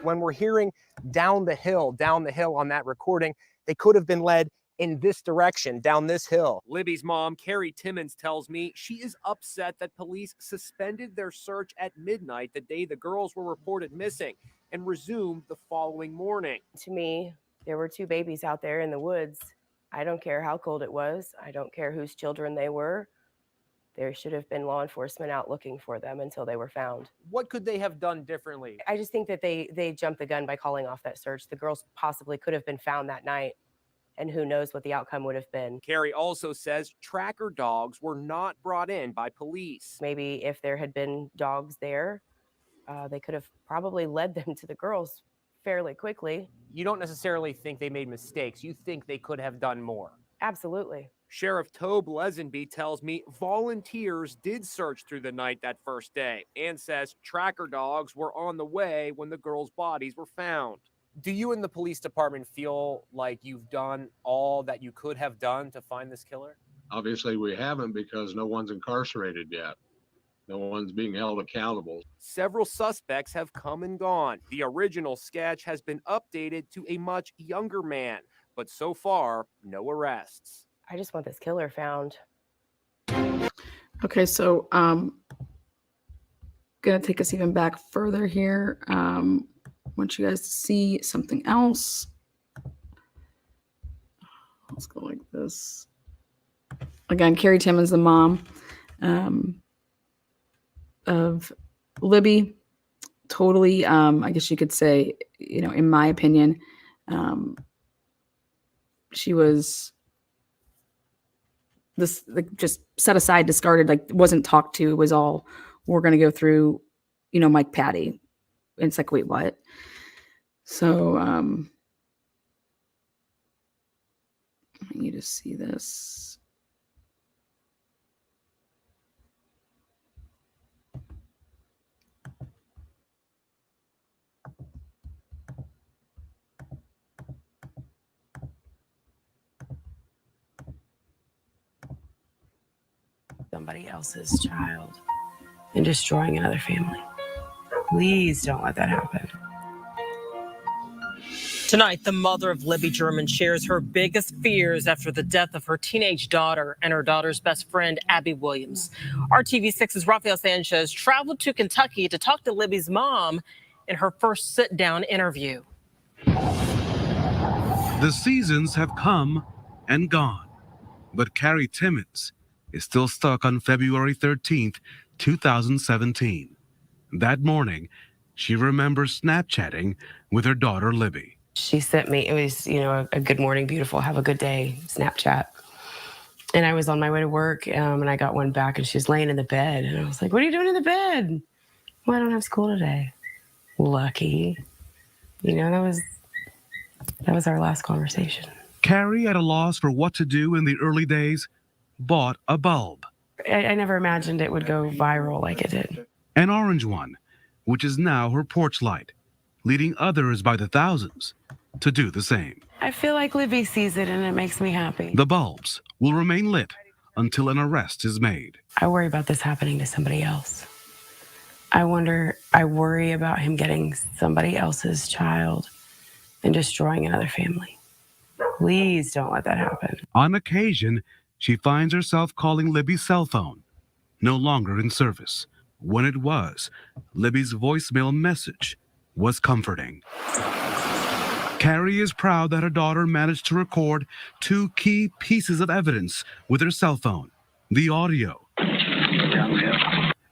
When we're hearing down the hill on that recording, they could have been led in this direction, down this hill. Libby's mom, Carrie Timmons, tells me she is upset that police suspended their search at midnight the day the girls were reported missing and resumed the following morning. To me, there were 2 babies out there in the woods. I don't care how cold it was. I don't care whose children they were. There should have been law enforcement out looking for them until they were found. What could they have done differently? I just think that they jumped the gun by calling off that search. The girls possibly could have been found that night, and who knows what the outcome would have been. Carrie also says tracker dogs were not brought in by police. Maybe if there had been dogs there, they could have probably led them to the girls fairly quickly. You don't necessarily think they made mistakes. You think they could have done more. Absolutely. Sheriff Tobe Lesenby tells me volunteers did search through the night that first day and says tracker dogs were on the way when the girls' bodies were found. Do you and the police department feel like you've done all that you could have done to find this killer? Obviously, we haven't, because no one's incarcerated yet. No one's being held accountable. Several suspects have come and gone. The original sketch has been updated to a much younger man, but so far, no arrests. I just want this killer found. okay, so gonna take us even back further here. Want you guys to see something else. Let's go like this. Again, Carrie Timmons, the mom of Libby, totally, I guess you could say, in my opinion, she was this, like, just set aside, discarded, like wasn't talked to. It was all, we're going to go through, Mike Patty. And it's like, wait, what? So, I want you to see this. Somebody else's child and destroying another family. Please don't let that happen. Tonight, the mother of Libby German shares her biggest fears after the death of her teenage daughter and her daughter's best friend, Abby Williams. RTV6's Rafael Sanchez traveled to Kentucky to talk to Libby's mom in her first sit-down interview. The seasons have come and gone, but Carrie Timmons is still stuck on February 13th, 2017. That morning, she remembers Snapchatting with her daughter Libby. She sent me, it was, a good morning, beautiful, have a good day Snapchat. And I was on my way to work and I got one back and she was laying in the bed. And I was like, what are you doing in the bed? Well, I don't have school today. Lucky. That was our last conversation. Carrie, at a loss for what to do in the early days, bought a bulb. I never imagined it would go viral like it did. An orange one, which is now her porch light, leading others by the thousands to do the same. I feel like Libby sees it and it makes me happy. The bulbs will remain lit until an arrest is made. I worry about this happening to somebody else. I worry about him getting somebody else's child and destroying another family. Please don't let that happen. On occasion, she finds herself calling Libby's cell phone, no longer in service. When it was, Libby's voicemail message was comforting. Carrie is proud that her daughter managed to record 2 key pieces of evidence with her cell phone, the audio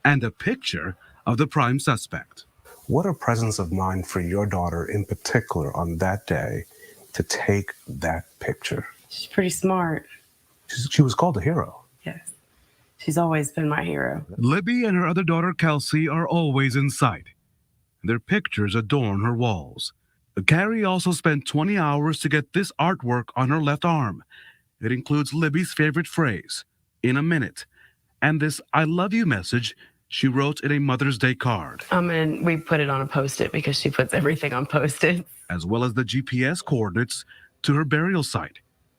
and a picture of the prime suspect. What a presence of mind for your daughter in particular on that day to take that picture. She's pretty smart. She was called a hero. Yes. She's always been my hero. Libby and her other daughter Kelsey are always in sight. Their pictures adorn her walls. Carrie also spent 20 hours to get this artwork on her left arm. It includes Libby's favorite phrase, "in a minute," and this "I love you" message she wrote in a Mother's Day card. And we put it on a Post-it because she puts everything on Post-it. As well as the GPS coordinates to her burial site,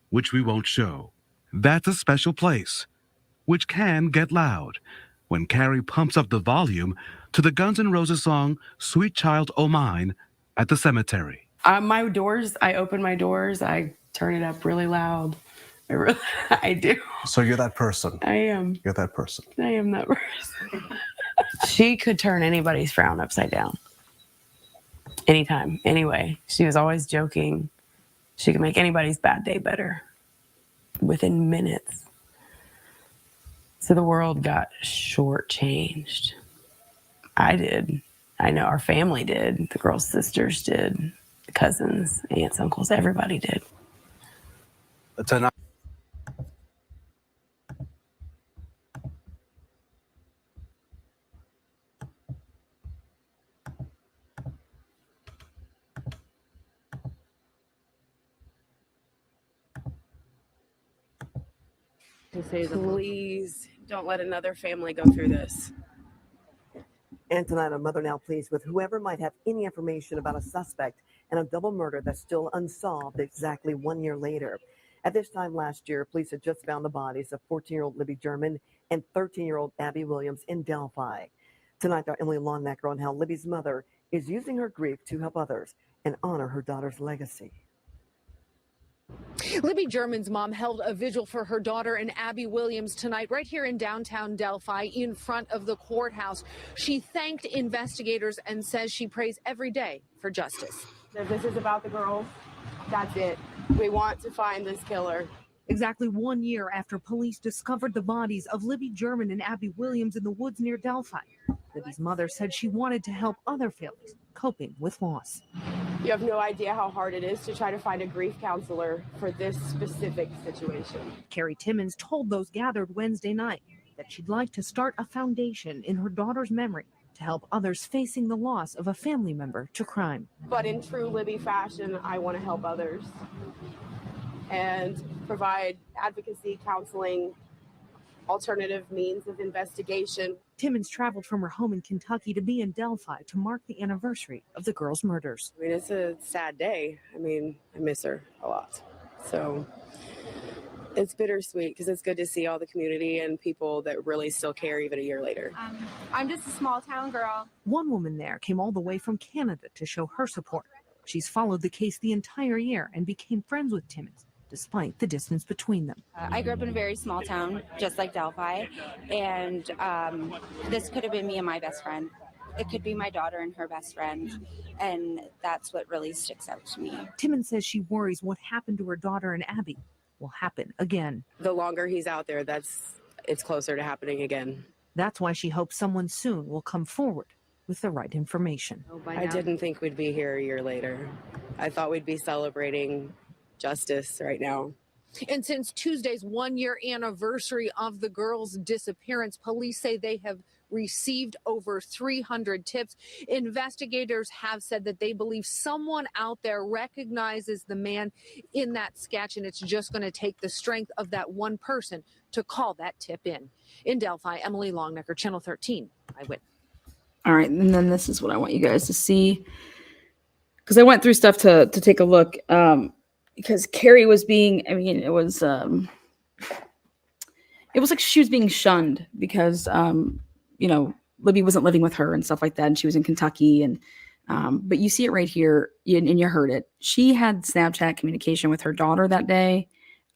which we won't show. That's a special place, which can get loud when Carrie pumps up the volume to the Guns N' Roses song "Sweet Child O' Mine" at the cemetery. My doors, I open my doors, I turn it up really loud. I do. So you're that person. I am. You're that person. I am that person. She could turn anybody's frown upside down. Anytime, anyway. She was always joking. She could make anybody's bad day better within minutes. So the world got shortchanged. I did. I know our family did. The girls' sisters did. The cousins, aunts, uncles, everybody did. Tonight. Please don't let another family go through this. And tonight, a mother now pleads with whoever might have any information about a suspect in a double murder that's still unsolved exactly 1 year later. At this time last year, police had just found the bodies of 14-year-old Libby German and 13-year-old Abby Williams in Delphi. Tonight, our Emily Longnecker on how Libby's mother is using her grief to help others and honor her daughter's legacy. Libby German's mom held a vigil for her daughter and Abby Williams tonight right here in downtown Delphi in front of the courthouse. She thanked investigators and says she prays every day for justice. This is about the girls. That's it. We want to find this killer. Exactly 1 year after police discovered the bodies of Libby German and Abby Williams in the woods near Delphi. Libby's mother said she wanted to help other families coping with loss. You have no idea how hard it is to try to find a grief counselor for this specific situation. Carrie Timmons told those gathered Wednesday night that she'd like to start a foundation in her daughter's memory to help others facing the loss of a family member to crime. But in true Libby fashion, I want to help others and provide advocacy, counseling, alternative means of investigation. Timmons traveled from her home in Kentucky to be in Delphi to mark the anniversary of the girls' murders. I mean, it's a sad day. I mean, I miss her a lot. So it's bittersweet because it's good to see all the community and people that really still care even a year later. I'm just a small town girl. One woman there came all the way from Canada to show her support. She's followed the case the entire year and became friends with Timmons, despite the distance between them. I grew up in a very small town, just like Delphi, and this could have been me and my best friend. It could be my daughter and her best friend, and that's what really sticks out to me. Timmons says she worries what happened to her daughter and Abby will happen again. The longer he's out there, it's closer to happening again. That's why she hopes someone soon will come forward with the right information. I didn't think we'd be here a year later. I thought we'd be celebrating justice right now. And since Tuesday's 1-year anniversary of the girl's disappearance, police say they have received over 300 tips. Investigators have said that they believe someone out there recognizes the man in that sketch, and it's just going to take the strength of that one person to call that tip in. In Delphi, Emily Longnecker, Channel 13, Eyewitness. All right, and then this is what I want you guys to see, because I went through stuff to take a look. Because Carrie was being, I mean, it was like she was being shunned because, you know, Libby wasn't living with her and stuff like that, and she was in Kentucky. And but you see it right here, and you heard it. She had Snapchat communication with her daughter that day.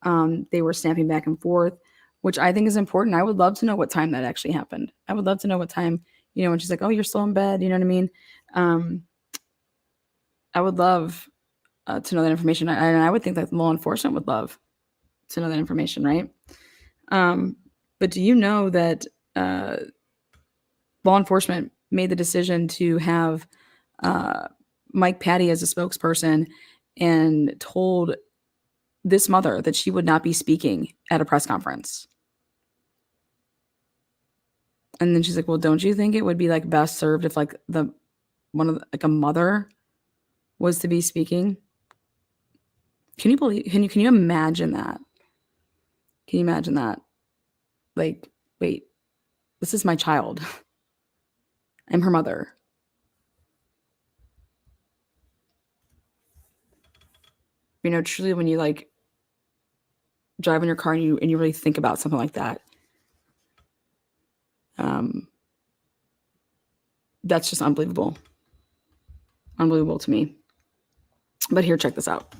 They were snapping back and forth, which I think is important. I would love to know what time that actually happened. I would love to know what time, you know, when she's like, "Oh, you're still in bed," you know what I mean? I would love to know that information. And I would think that law enforcement would love to know that information, right? But do you know that law enforcement made the decision to have Mike Patty as a spokesperson and told this mother that she would not be speaking at a press conference? And then she's like, well, don't you think it would be like best served if like a mother was to be speaking? Can you imagine that? Can you imagine that? Like, wait, this is my child. I'm her mother. You know, truly when you like drive in your car and you really think about something like that, that's just unbelievable. Unbelievable to me. But here, check this out.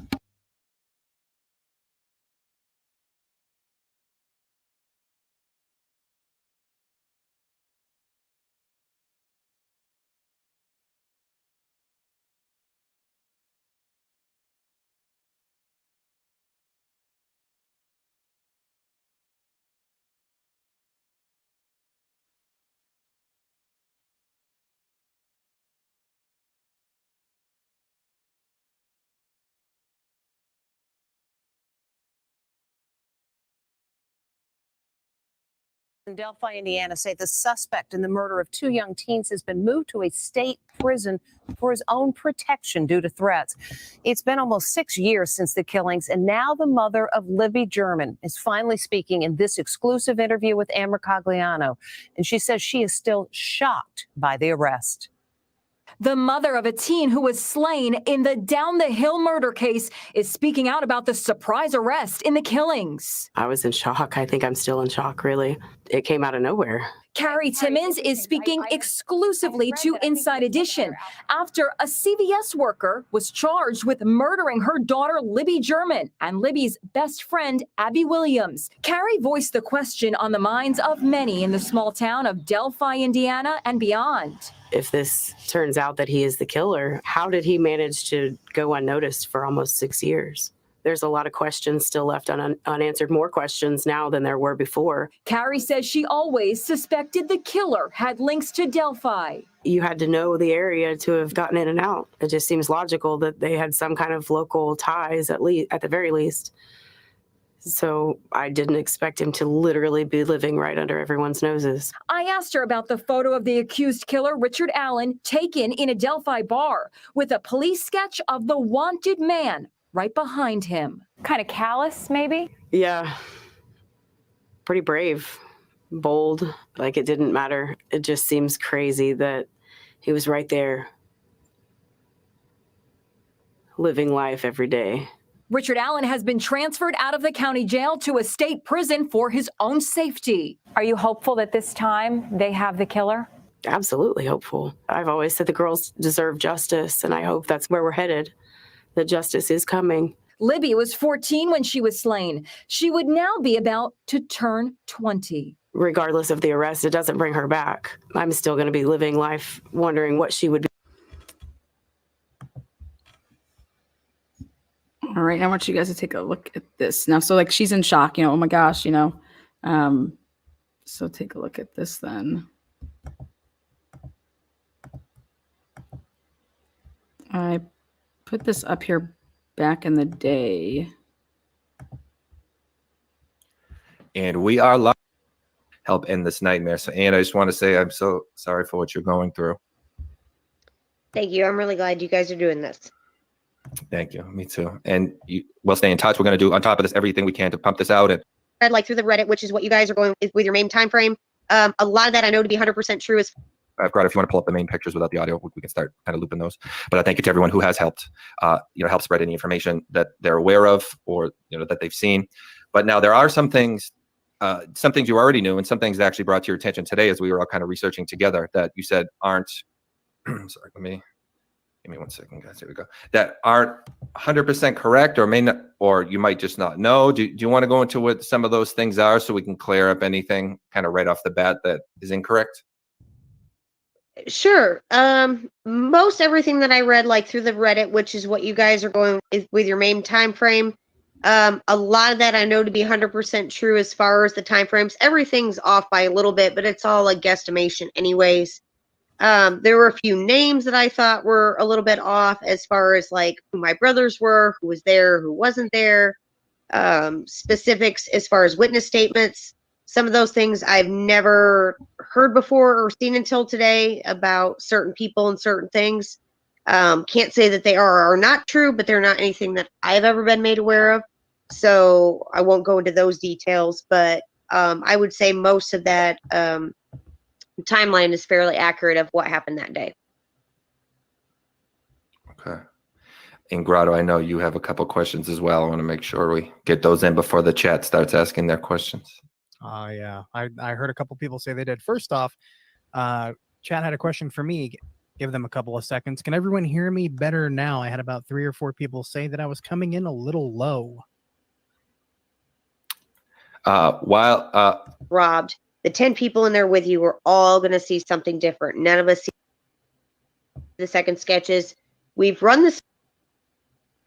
In Delphi, Indiana, say the suspect in the murder of 2 young teens has been moved to a state prison for his own protection due to threats. It's been almost 6 years since the killings, and now the mother of Libby German is finally speaking in this exclusive interview with Amber Cagliano, and she says she is still shocked by the arrest. The mother of a teen who was slain in the Down the Hill murder case is speaking out about the surprise arrest in the killings. I was in shock. I think I'm still in shock, really. It came out of nowhere. Carrie Timmons is speaking exclusively to Inside Edition after a CVS worker was charged with murdering her daughter, Libby German, and Libby's best friend, Abby Williams. Carrie voiced the question on the minds of many in the small town of Delphi, Indiana, and beyond. If this turns out that he is the killer, how did he manage to go unnoticed for almost 6 years? There's a lot of questions still left unanswered, more questions now than there were before. Carrie says she always suspected the killer had links to Delphi. You had to know the area to have gotten in and out. It just seems logical that they had some kind of local ties, at the very least. So I didn't expect him to literally be living right under everyone's noses. I asked her about the photo of the accused killer, Richard Allen, taken in a Delphi bar with a police sketch of the wanted man right behind him. Kind of callous, maybe? Yeah. Pretty brave, bold, like it didn't matter. It just seems crazy that he was right there, living life every day. Richard Allen has been transferred out of the county jail to a state prison for his own safety. Are you hopeful that this time they have the killer? Absolutely hopeful. I've always said the girls deserve justice, and I hope that's where we're headed. The justice is coming. Libby was 14 when she was slain. She would now be about to turn 20. Regardless of the arrest, it doesn't bring her back. I'm still going to be living life wondering what she would be. All right, I want you guys to take a look at this now. So like she's in shock, you know, oh my gosh, you know. So take a look at this then. put this up here back in the day. And we are live. Help end this nightmare. So, Anne, I just want to say I'm so sorry for what you're going through. Thank you. I'm really glad you guys are doing this. Thank you. Me too. And we'll stay in touch. We're going to do on top of this everything we can to pump this out. And Read like through the Reddit, which is what you guys are going with your main time frame. A lot of that I know to be 100% true. Is I've got, if you want to pull up the main pictures without the audio, we can start kind of looping those. But I thank you to everyone who has helped, help spread any information that they're aware of or, that they've seen. But now there are some things you already knew and some things that actually brought to your attention today as we were all kind of researching together that you said aren't, sorry, give me 1 second, guys. Here we go. That aren't 100% correct or may not, or you might just not know. Do you want to go into what some of those things are so we can clear up anything kind of right off the bat that is incorrect? Sure. Most everything that I read like through the Reddit, which is what you guys are going with your main time frame. A lot of that I know to be 100% true as far as the time frames. Everything's off by a little bit, but it's all a guesstimation anyways. There were a few names that I thought were a little bit off as far as like who my brothers were, who was there, who wasn't there. Specifics as far as witness statements. Some of those things I've never heard before or seen until today about certain people and certain things. Can't say that they are or are not true, but they're not anything that I've ever been made aware of. So I won't go into those details, but I would say most of that timeline is fairly accurate of what happened that day. Okay. And Grotto, I know you have a couple questions as well. I want to make sure we get those in before the chat starts asking their questions. Yeah, I heard a couple people say they did. First off, chat had a question for me. Give them a couple of seconds. Can everyone hear me better now? I had about 3 or 4 people say that I was coming in a little low. Robbed. The 10 people in there with you were all going to see something different. None of us see the second sketches. We've run this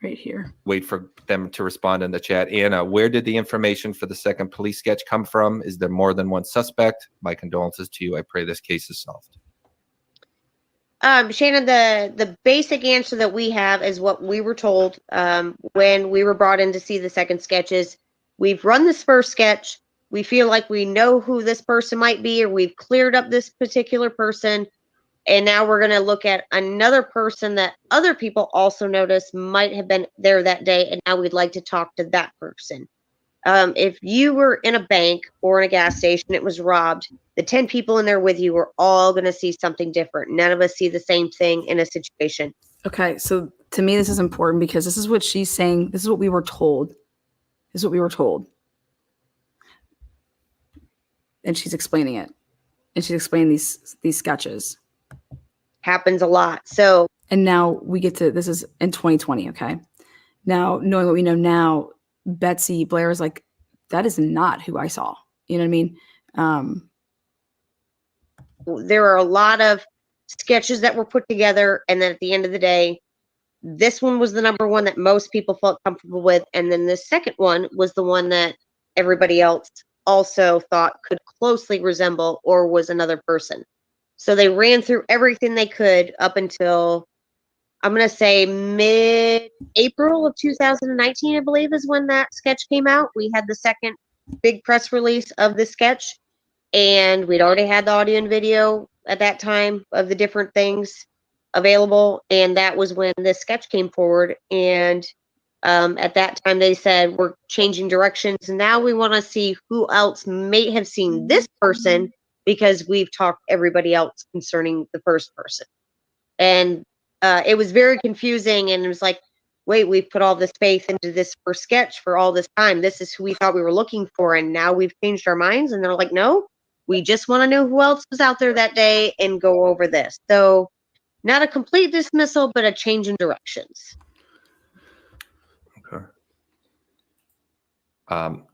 right here. Wait for them to respond in the chat. Anna, where did the information for the second police sketch come from? Is there more than one suspect? My condolences to you. I pray this case is solved. Shannon, the basic answer that we have is what we were told when we were brought in to see the second sketches. We've run this first sketch. We feel like we know who this person might be, or we've cleared up this particular person. And now we're going to look at another person that other people also noticed might have been there that day. And now we'd like to talk to that person. If you were in a bank or in a gas station, it was robbed. The 10 people in there with you were all going to see something different. None of us see the same thing in a situation. Okay. So to me, this is important because this is what she's saying. This is what we were told. This is what we were told. And she's explaining it. And she's explaining these sketches. Happens a lot. So, and now we get to, this is in 2020. Okay. Now, knowing what we know now, Betsy Blair is like, that is not who I saw. You know what I mean? There are a lot of sketches that were put together. And then at the end of the day, this one was the number one that most people felt comfortable with. And then the second one was the one that everybody else also thought could closely resemble or was another person. So they ran through everything they could up until, I'm going to say mid-April of 2019, I believe is when that sketch came out. We had the second big press release of the sketch, and we'd already had the audio and video at that time of the different things available. And that was when this sketch came forward. And at that time, they said, we're changing directions. Now we want to see who else may have seen this person because we've talked to everybody else concerning the first person. And it was very confusing. And it was like, wait, we've put all this faith into this first sketch for all this time. This is who we thought we were looking for. And now we've changed our minds. And they're like, no, we just want to know who else was out there that day and go over this. So not a complete dismissal, but a change in directions. Okay.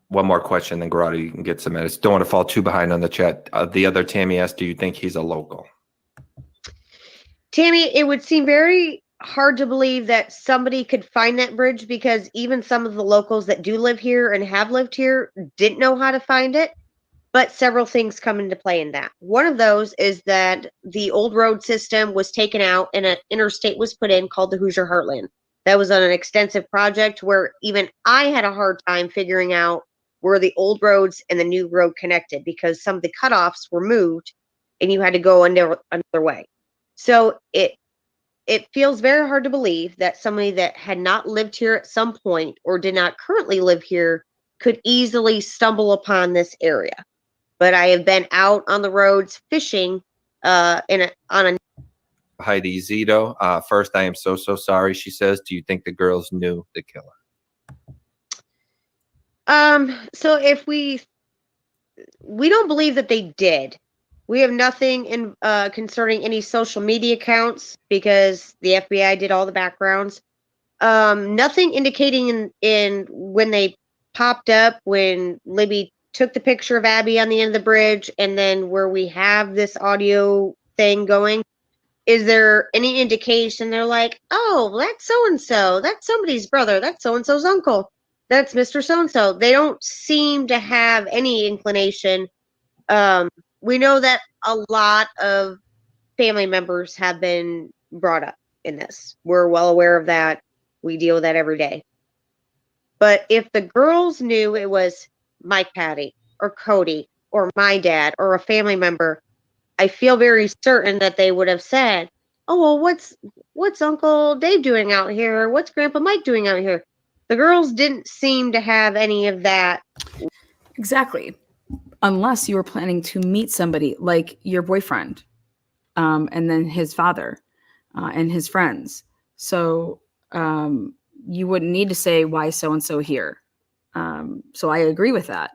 One more question, then Grotto, you can get some minutes. Don't want to fall too behind on the chat. The other Tammy asked, do you think he's a local? Tammy, it would seem very hard to believe that somebody could find that bridge because even some of the locals that do live here and have lived here didn't know how to find it. But several things come into play in that. One of those is that the old road system was taken out and an interstate was put in called the Hoosier Heartland. That was on an extensive project where even I had a hard time figuring out where the old roads and the new road connected because some of the cutoffs were moved and you had to go another way. So it feels very hard to believe that somebody that had not lived here at some point or did not currently live here could easily stumble upon this area. But I have been out on the roads fishing on a Heidi Zito. First, I am so sorry. She says, "Do you think the girls knew the killer?" So if we don't believe that they did. We have nothing in concerning any social media accounts because the FBI did all the backgrounds. Nothing indicating in when they popped up when Libby took the picture of Abby on the end of the bridge, and then where we have this audio thing going. Is there any indication they're like, oh, that's so and so, that's somebody's brother, that's so and so's uncle, that's Mr. So and so? They don't seem to have any inclination. We know that a lot of family members have been brought up in this. We're well aware of that. We deal with that every day. But if the girls knew it was Mike Patty or Cody or my dad or a family member, I feel very certain that they would have said, oh, well, what's Uncle Dave doing out here? What's Grandpa Mike doing out here? The girls didn't seem to have any of that. Exactly. Unless you were planning to meet somebody like your boyfriend, and then his father, and his friends. So you wouldn't need to say, why so-and-so here? So I agree with that.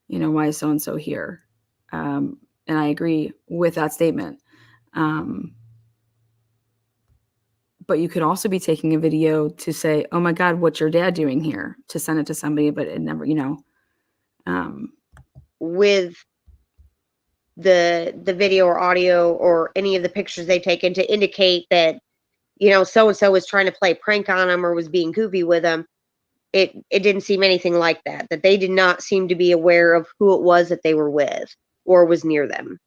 Why is so-and-so here? And I agree with that statement. But you could also be taking a video to say, oh my God, what's your dad doing here? To send it to somebody, but it never, with the video or audio or any of the pictures they've taken to indicate that, so-and-so was trying to play prank on them or was being goofy with them. It didn't seem anything like that they did not seem to be aware of who it was that they were with or was near them.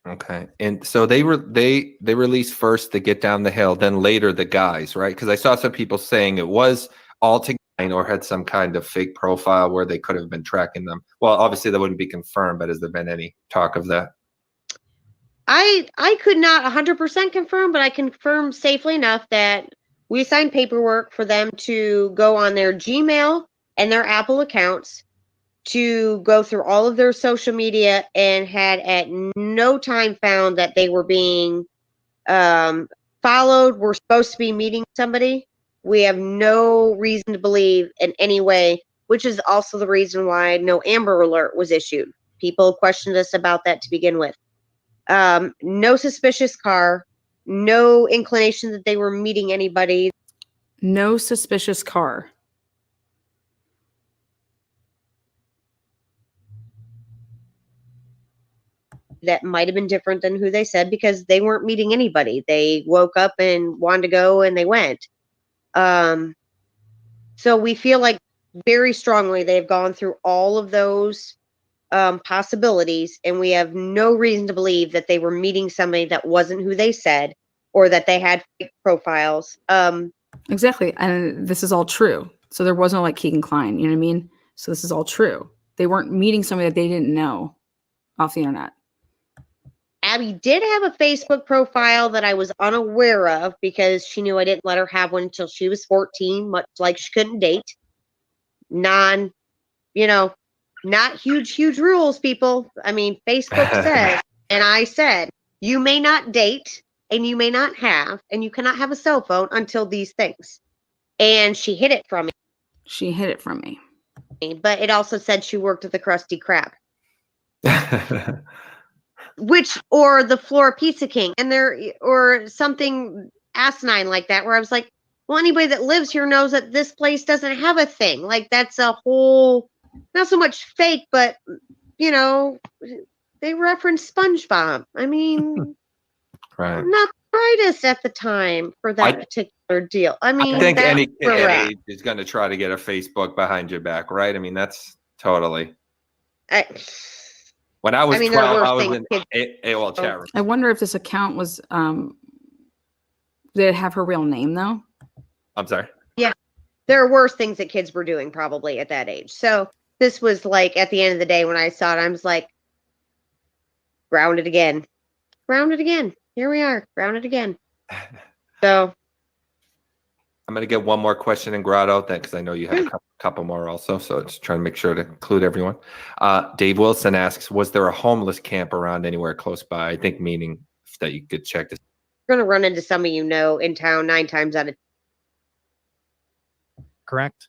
Okay. And so they released first the Get Down the Hill, then later the guys, right? Because I saw some people saying it was all together or had some kind of fake profile where they could have been tracking them. Well, obviously that wouldn't be confirmed, but has there been any talk of that? I could not 100% confirm, but I confirm safely enough that we signed paperwork for them to go on their Gmail and their Apple accounts to go through all of their social media and had at no time found that they were being followed. We're supposed to be meeting somebody. We have no reason to believe in any way, which is also the reason why no Amber Alert was issued. People questioned us about that to begin with. No suspicious car, no inclination that they were meeting anybody. No suspicious car. That might have been different than who they said because they weren't meeting anybody. They woke up and wanted to go and they went. So we feel like very strongly they've gone through all of those possibilities, and we have no reason to believe that they were meeting somebody that wasn't who they said or that they had fake profiles. Exactly. And this is all true. So there was no like Keegan Klein, you know what I mean? So this is all true. They weren't meeting somebody that they didn't know off the internet. Abby did have a Facebook profile that I was unaware of because she knew I didn't let her have one until she was 14, much like she couldn't date. Not huge rules, people. I mean, Facebook says, and I said, you may not date and you may not have, and you cannot have a cell phone until these things. And she hid it from me. She hid it from me. But it also said she worked at the Krusty Krab. Or the Flora Pizza King, or something asinine like that, where I was like, well, anybody that lives here knows that this place doesn't have a thing. Like, that's a whole, not so much fake, but, they referenced SpongeBob. I mean, right. Not the brightest at the time for that particular deal. I mean, I think that's any kid where we're that at. age is going to try to get a Facebook behind your back, right? I mean, that's totally. When I was 12, I was in AOL chat room. I wonder if this account was Did it have her real name though? I'm sorry. Yeah. There are worse things that kids were doing probably at that age. So this was like at the end of the day when I saw it, I was like, grounded again. Grounded again. Here we are. Grounded again. So I'm going to get one more question in Grotto then, because I know you have a couple more also. So just trying to make sure to include everyone. Dave Wilson asks, was there a homeless camp around anywhere close by? I think meaning that you could check this. you're going to run into some of in town 9 times out of Correct?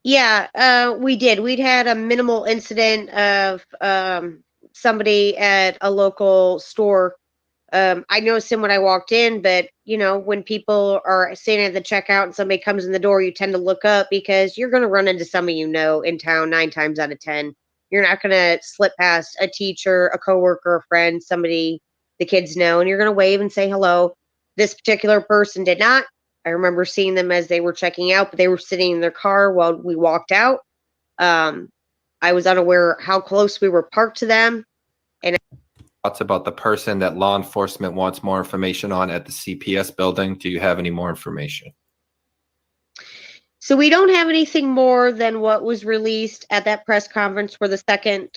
Yeah, we did. We'd had a minimal incident of somebody at a local store. I noticed him when I walked in, but when people are standing at the checkout and somebody comes in the door, you tend to look up because you're going to run into somebody in town 9 times out of 10. You're not going to slip past a teacher, a coworker, a friend, somebody the kids know, and you're going to wave and say hello. This particular person did not. I remember seeing them as they were checking out, but they were sitting in their car while we walked out. I was unaware how close we were parked to them. And Thoughts about the person that law enforcement wants more information on at the CPS building? Do you have any more information? so we don't have anything more than what was released at that press conference where the second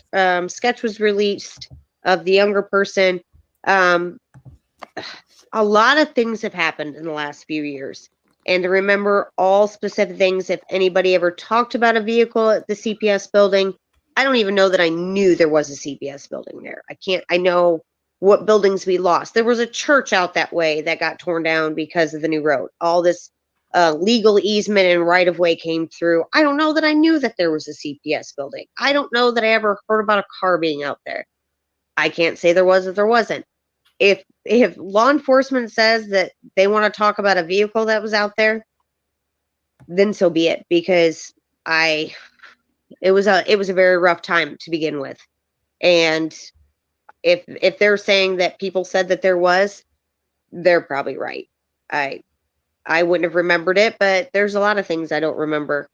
sketch was released of the younger person. A lot of things have happened in the last few years. And to remember all specific things, if anybody ever talked about a vehicle at the CPS building, I don't even know that I knew there was a CPS building there. I know what buildings we lost. There was a church out that way that got torn down because of the new road. All this legal easement and right of way came through. I don't know that I knew that there was a CPS building. I don't know that I ever heard about a car being out there. I can't say there was or there wasn't. If law enforcement says that they want to talk about a vehicle that was out there, then so be it, because it was a very rough time to begin with. And if they're saying that people said that there was, they're probably right. I wouldn't have remembered it, but there's a lot of things I don't remember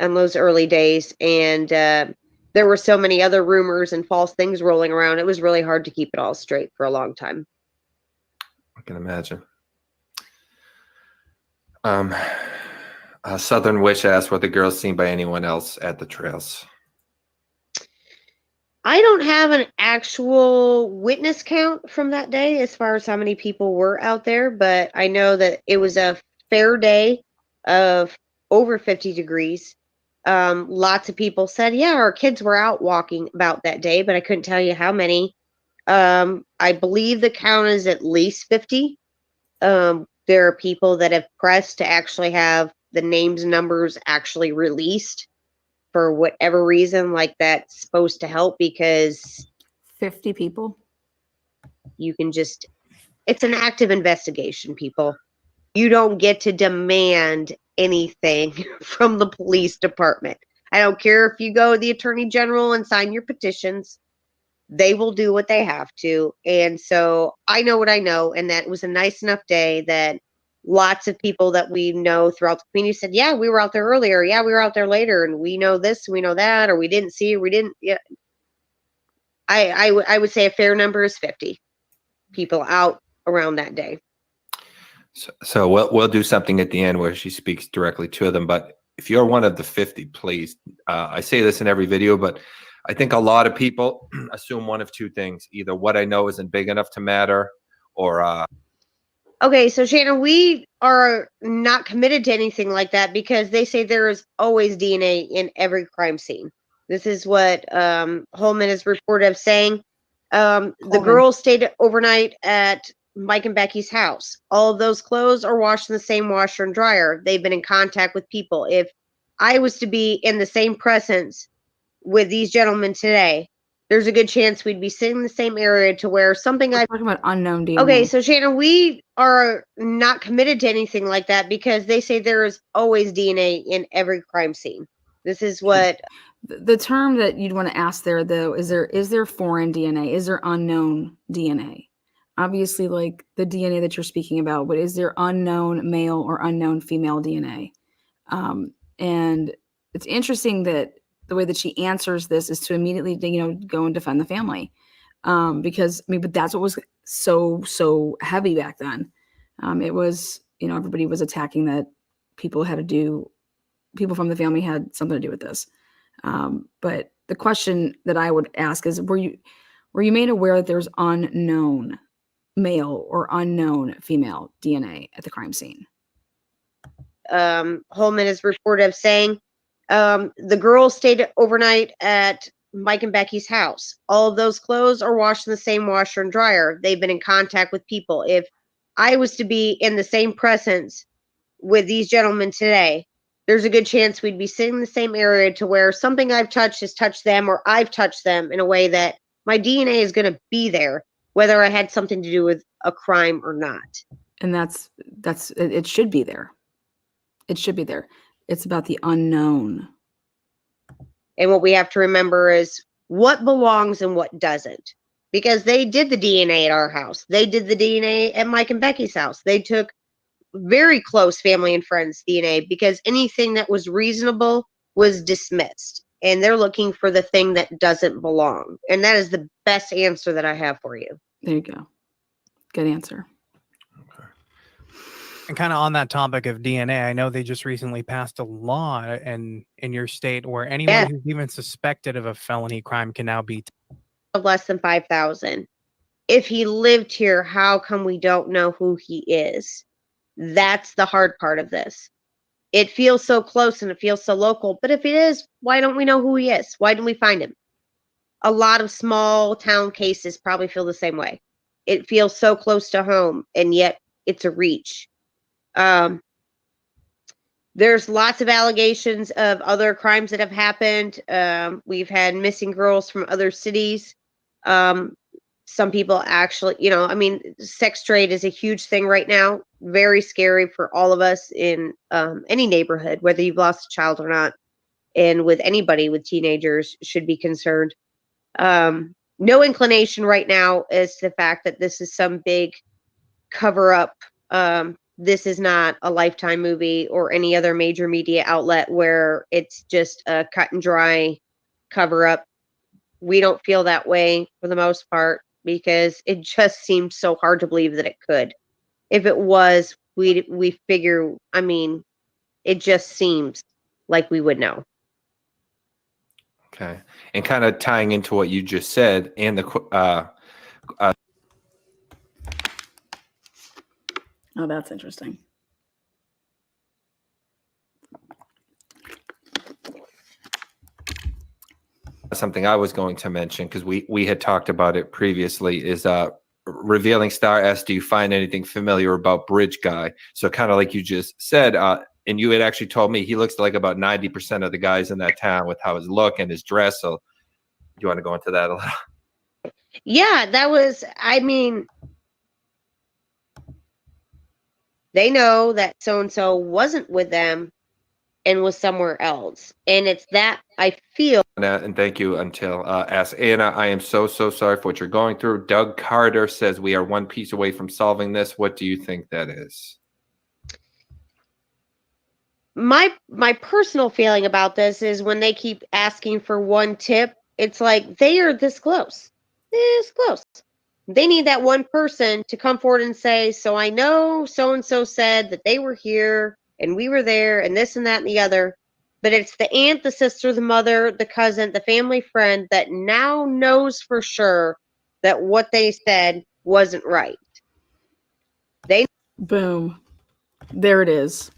in those early days. And there were so many other rumors and false things rolling around. It was really hard to keep it all straight for a long time. I can imagine. Southern Wish asked, were the girls seen by anyone else at the trails? I don't have an actual witness count from that day as far as how many people were out there, but I know that it was a fair day of over 50 degrees. Lots of people said, yeah, our kids were out walking about that day, but I couldn't tell you how many. I believe the count is at least 50. There are people that have pressed to actually have the names and numbers actually released for whatever reason, like that's supposed to help, because 50 people. You can just, it's an active investigation, people. You don't get to demand anything from the police department. I don't care if you go to the attorney general and sign your petitions. They will do what they have to. And so I know what I know. And that was a nice enough day that lots of people that we know throughout the community said, yeah, we were out there earlier. Yeah, we were out there later. And we know this, we know that, or we didn't see, or we didn't. Yeah. I would say a fair number is 50 people out around that day. So we'll do something at the end where she speaks directly to them. But if you're one of the 50, please, I say this in every video, but I think a lot of people assume one of two things: either what I know isn't big enough to matter, or okay, so Shannon, we are not committed to anything like that because they say there is always DNA in every crime scene. This is what Holman is reported of saying. The girls stayed overnight at Mike and Becky's house. All of those clothes are washed in the same washer and dryer. They've been in contact with people. If I was to be in the same presence with these gentlemen today, there's a good chance we'd be sitting in the same area to where something We're talking about unknown DNA. Okay, so Shannon, we are not committed to anything like that because they say there is always DNA in every crime scene. This is what the term that you'd want to ask there, though, is there foreign DNA? Is there unknown DNA? Obviously, like the DNA that you're speaking about, but is there unknown male or unknown female DNA? And it's interesting that the way that she answers this is to immediately, go and defend the family. Because but that's what was so heavy back then. It was, everybody was attacking that people from the family had something to do with this. But the question that I would ask is, were you made aware that there's unknown male or unknown female DNA at the crime scene? Holman is reported of saying the girls stayed overnight at Mike and Becky's house. All of those clothes are washed in the same washer and dryer. They've been in contact with people. If I was to be in the same presence with these gentlemen today, there's a good chance we'd be sitting in the same area to where something I've touched has touched them, or I've touched them in a way that my DNA is going to be there, whether I had something to do with a crime or not. And it should be there. It should be there. It's about the unknown. And what we have to remember is what belongs and what doesn't. Because they did the DNA at our house. They did the DNA at Mike and Becky's house. They took very close family and friends DNA because anything that was reasonable was dismissed. And they're looking for the thing that doesn't belong. And that is the best answer that I have for you. There you go. Good answer. And kind of on that topic of DNA, I know they just recently passed a law in your state where anyone who's even suspected of a felony crime can now be less than 5,000. If he lived here, how come we don't know who he is? That's the hard part of this. It feels so close and it feels so local, but if it is, why don't we know who he is? Why didn't we find him? A lot of small town cases probably feel the same way. It feels so close to home, and yet it's a reach. There's lots of allegations of other crimes that have happened. We've had missing girls from other cities. Some people actually, sex trade is a huge thing right now. Very scary for all of us in any neighborhood, whether you've lost a child or not. And with anybody with teenagers should be concerned. No inclination right now as to the fact that this is some big cover up. This is not a Lifetime movie or any other major media outlet where it's just a cut and dry cover up. We don't feel that way for the most part because it just seems so hard to believe that it could. If it was, we figure, it just seems like we would know. Okay. And kind of tying into what you just said and Oh, that's interesting. something I was going to mention because we had talked about it previously is Revealing Star asked, do you find anything familiar about Bridge Guy? So kind of like you just said, and you had actually told me he looks like about 90% of the guys in that town with how his look and his dress. So do you want to go into that a little? Yeah, that was, they know that so-and-so wasn't with them and was somewhere else. And it's that I feel. And thank you until ask Anna, I am so sorry for what you're going through. Doug Carter says we are one piece away from solving this. What do you think that is? My personal feeling about this is when they keep asking for one tip, it's like they are this close. This close. They need that one person to come forward and say, so I know so-and-so said that they were here and we were there and this and that and the other. But it's the aunt, the sister, the mother, the cousin, the family friend that now knows for sure that what they said wasn't right. Boom. There it is.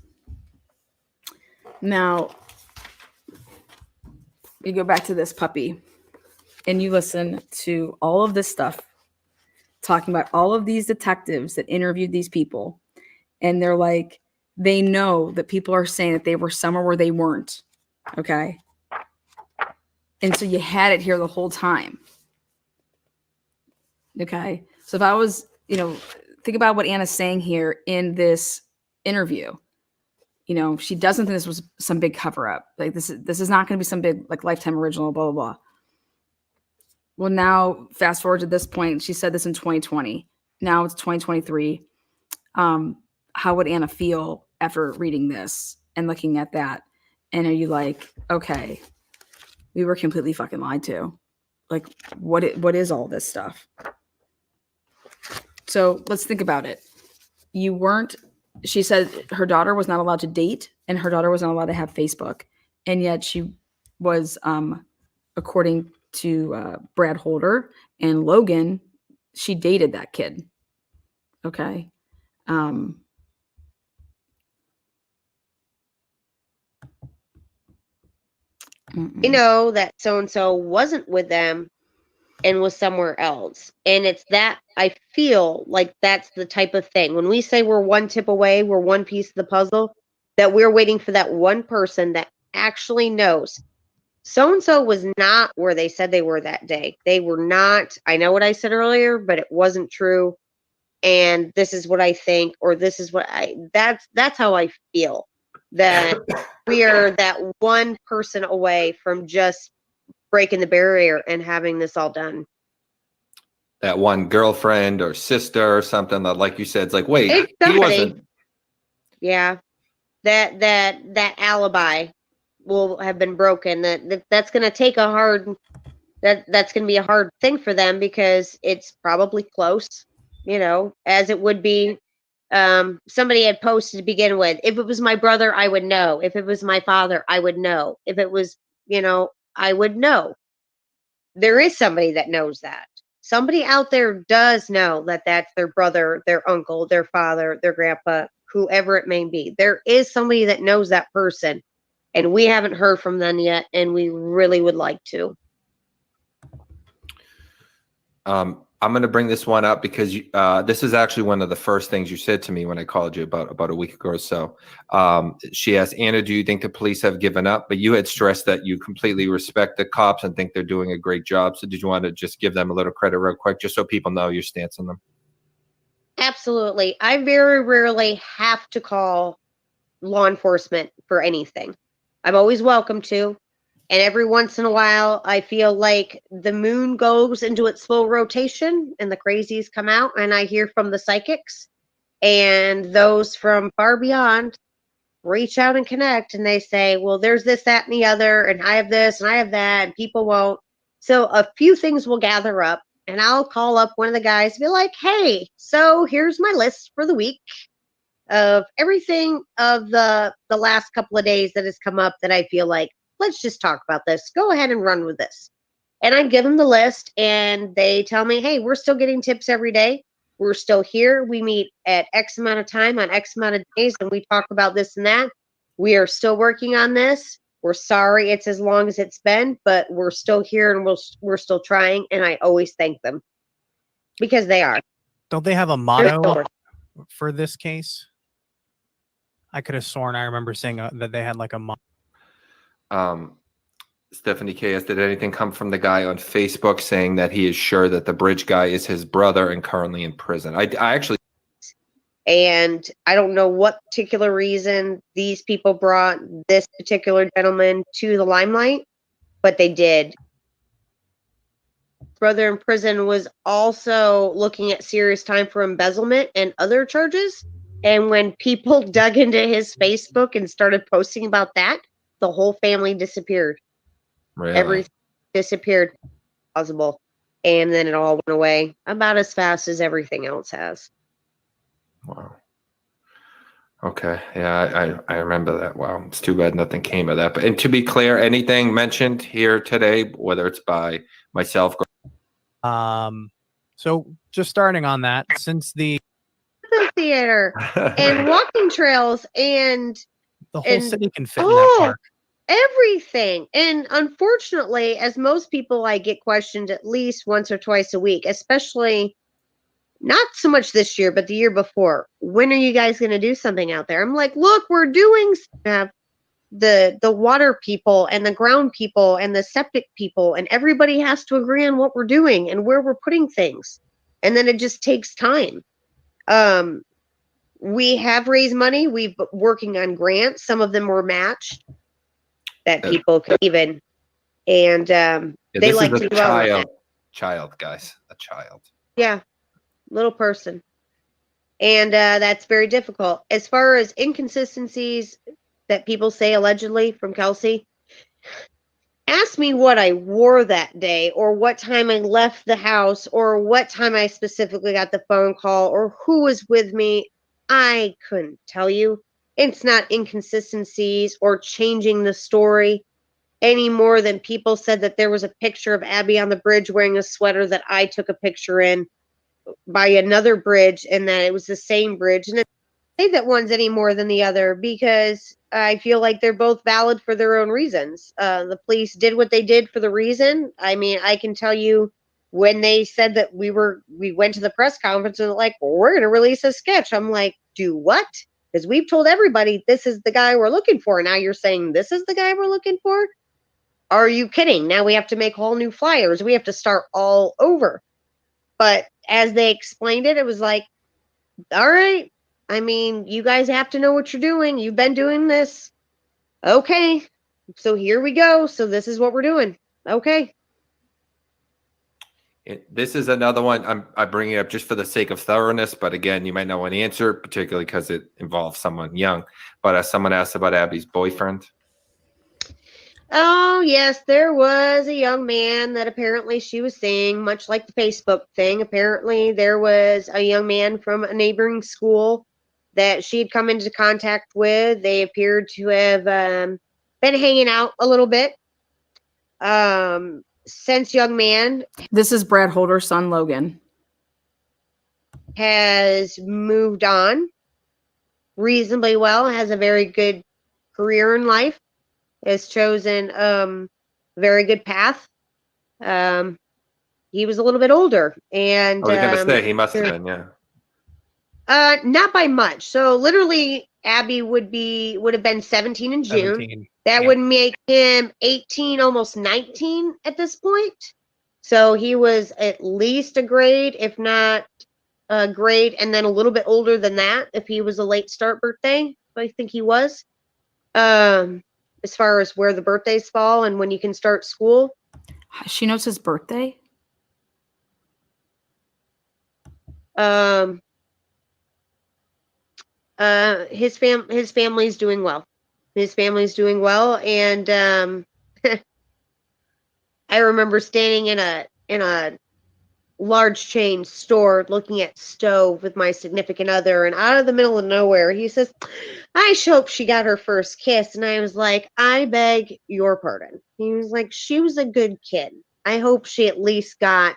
Now, you go back to this puppy and you listen to all of this stuff, talking about all of these detectives that interviewed these people. And they're like, they know that people are saying that they were somewhere where they weren't. Okay. And so you had it here the whole time. Okay. So if I was, think about what Anna's saying here in this interview. She doesn't think this was some big cover up. Like this is not going to be some big like Lifetime original, blah, blah, blah. Well, now fast forward to this point, she said this in 2020. Now it's 2023. How would Anna feel after reading this and looking at that? And are you like, okay, we were completely fucking lied to? Like, what is all this stuff? So let's think about it. you weren't, she said her daughter was not allowed to date and her daughter was not allowed to have Facebook. And yet she was, according to Brad Holder and Logan, she dated that kid. Okay. You know that so-and-so wasn't with them and was somewhere else. And it's that, I feel like that's the type of thing. When we say we're one tip away, we're one piece of the puzzle, that we're waiting for that one person that actually knows. So-and-so was not where they said they were that day. They were not. I know what I said earlier, but it wasn't true. And this is what I think, or this is what that's how I feel, that we are that one person away from just breaking the barrier and having this all done. That one girlfriend or sister or something that, like you said, it's like, wait, It's he somebody. wasn't. Yeah. That alibi will have been broken. That's going to take a hard, that's going to be a hard thing for them, because it's probably close, you know, as it would be. Somebody had posted to begin with, if it was my brother, I would know. If it was my father, I would know. If it was, you know, I would know. There is somebody that knows that. Somebody out there does know that that's their brother, their uncle, their father, their grandpa, whoever it may be. There is somebody that knows that person, and we haven't heard from them yet, and we really would like to. I'm going to bring this one up because this is actually one of the first things you said to me when I called you about a week ago or so. She asked, Anna, do you think the police have given up? But you had stressed that you completely respect the cops and think they're doing a great job. So did you want to just give them a little credit real quick, just so people know your stance on them? Absolutely. I very rarely have to call law enforcement for anything. I'm always welcome to. And every once in a while, I feel like the moon goes into its slow rotation and the crazies come out, and I hear from the psychics and those from far beyond reach out and connect, and they say, well, there's this, that, and the other, and I have this and I have that, and people won't. So a few things will gather up, and I'll call up one of the guys and be like, hey, so here's my list for the week of everything of the last couple of days that has come up that I feel like, let's just talk about this. Go ahead and run with this. And I give them the list, and they tell me, hey, we're still getting tips every day. We're still here. We meet at X amount of time on X amount of days, and we talk about this and that. We are still working on this. We're sorry it's as long as it's been, but we're still here, and we're still trying. And I always thank them, because they are. Don't they have a motto for this case? I could have sworn I remember saying that they had like a motto. Stephanie K. asked, did anything come from the guy on Facebook saying that he is sure that the bridge guy is his brother and currently in prison? I actually. And I don't know what particular reason these people brought this particular gentleman to the limelight, but they did. Brother in prison was also looking at serious time for embezzlement and other charges. And when people dug into his Facebook and started posting about that, the whole family disappeared. Really? Everything disappeared, possible. And then it all went away about as fast as everything else has. Wow. Okay. Yeah, I remember that. Wow. It's too bad nothing came of that. But, and to be clear, anything mentioned here today, whether it's by myself. So just starting on that, since the theater and walking trails and the whole city can fit in that park. Everything. And unfortunately, as most people, I get questioned at least once or twice a week, especially not so much this year, but the year before. When are you guys going to do something out there? I'm like, look, we're doing the water people and the ground people and the septic people, and everybody has to agree on what we're doing and where we're putting things. And then it just takes time. We have raised money. We've been working on grants. Some of them were matched that people could even, and they like to go out with it. Child, guys, a child. Yeah, little person. And that's very difficult. As far as inconsistencies that people say allegedly from Kelsey, ask me what I wore that day, or what time I left the house, or what time I specifically got the phone call, or who was with me. I couldn't tell you. It's not inconsistencies or changing the story any more than people said that there was a picture of Abby on the bridge wearing a sweater that I took a picture in by another bridge, and that it was the same bridge. And I don't say that one's any more than the other because I feel like they're both valid for their own reasons. The police did what they did for the reason. I mean, I can tell you when they said that we went to the press conference and like, well, we're going to release a sketch. I'm like, do what? Because we've told everybody this is the guy we're looking for. Now you're saying this is the guy we're looking for? Are you kidding? Now we have to make whole new flyers. We have to start all over. But as they explained it, it was like, all right. I mean, you guys have to know what you're doing. You've been doing this. Okay. So here we go. So this is what we're doing. Okay. This is another one I bring it up just for the sake of thoroughness, but again, you might not want to answer, particularly because it involves someone young. But someone asked about Abby's boyfriend. Oh, yes, there was a young man that apparently she was seeing, much like the Facebook thing. Apparently, there was a young man from a neighboring school that she had come into contact with. They appeared to have been hanging out a little bit. Since young man This is Brad Holder's son, Logan. has moved on reasonably well, has a very good career in life, has chosen a very good path. He was a little bit older, and I was going to say he must have been, yeah. not by much. So literally, Abby would have been 17 in June. 17. That would make him 18, almost 19 at this point. So he was at least a grade, if not a grade, and then a little bit older than that if he was a late start birthday. I think he was. As far as where the birthdays fall and when you can start school. She knows his birthday? His family's doing well. His family's doing well, and I remember standing in a large chain store looking at stove with my significant other, and out of the middle of nowhere he says, I hope she got her first kiss. And I was like, I beg your pardon. He was like, she was a good kid. I hope she at least got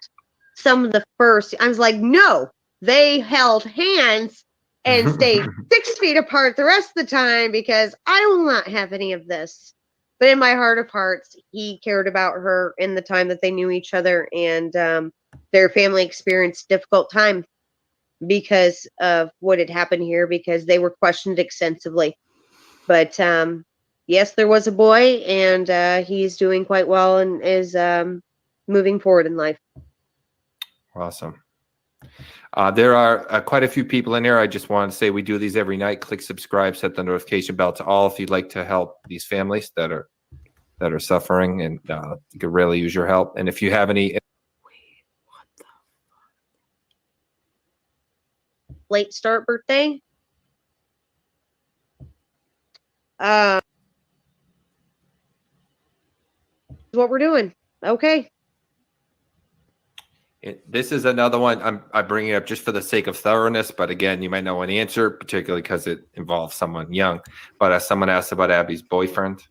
some of the first. I was like, no, they held hands and stayed 6 feet apart the rest of the time because I will not have any of this. But in my heart of hearts, he cared about her in the time that they knew each other, and their family experienced a difficult time because of what had happened here, because they were questioned extensively. But yes, there was a boy, and he's doing quite well and is moving forward in life. Awesome. There are quite a few people in here. I just want to say we do these every night. Click subscribe, set the notification bell to all if you'd like to help these families that are suffering, and you could really use your help. And if you have any late start birthday, what we're doing. Okay. This is another one I bring it up just for the sake of thoroughness, but again, you might not want to answer, particularly because it involves someone young. But someone asked about Abby's boyfriend.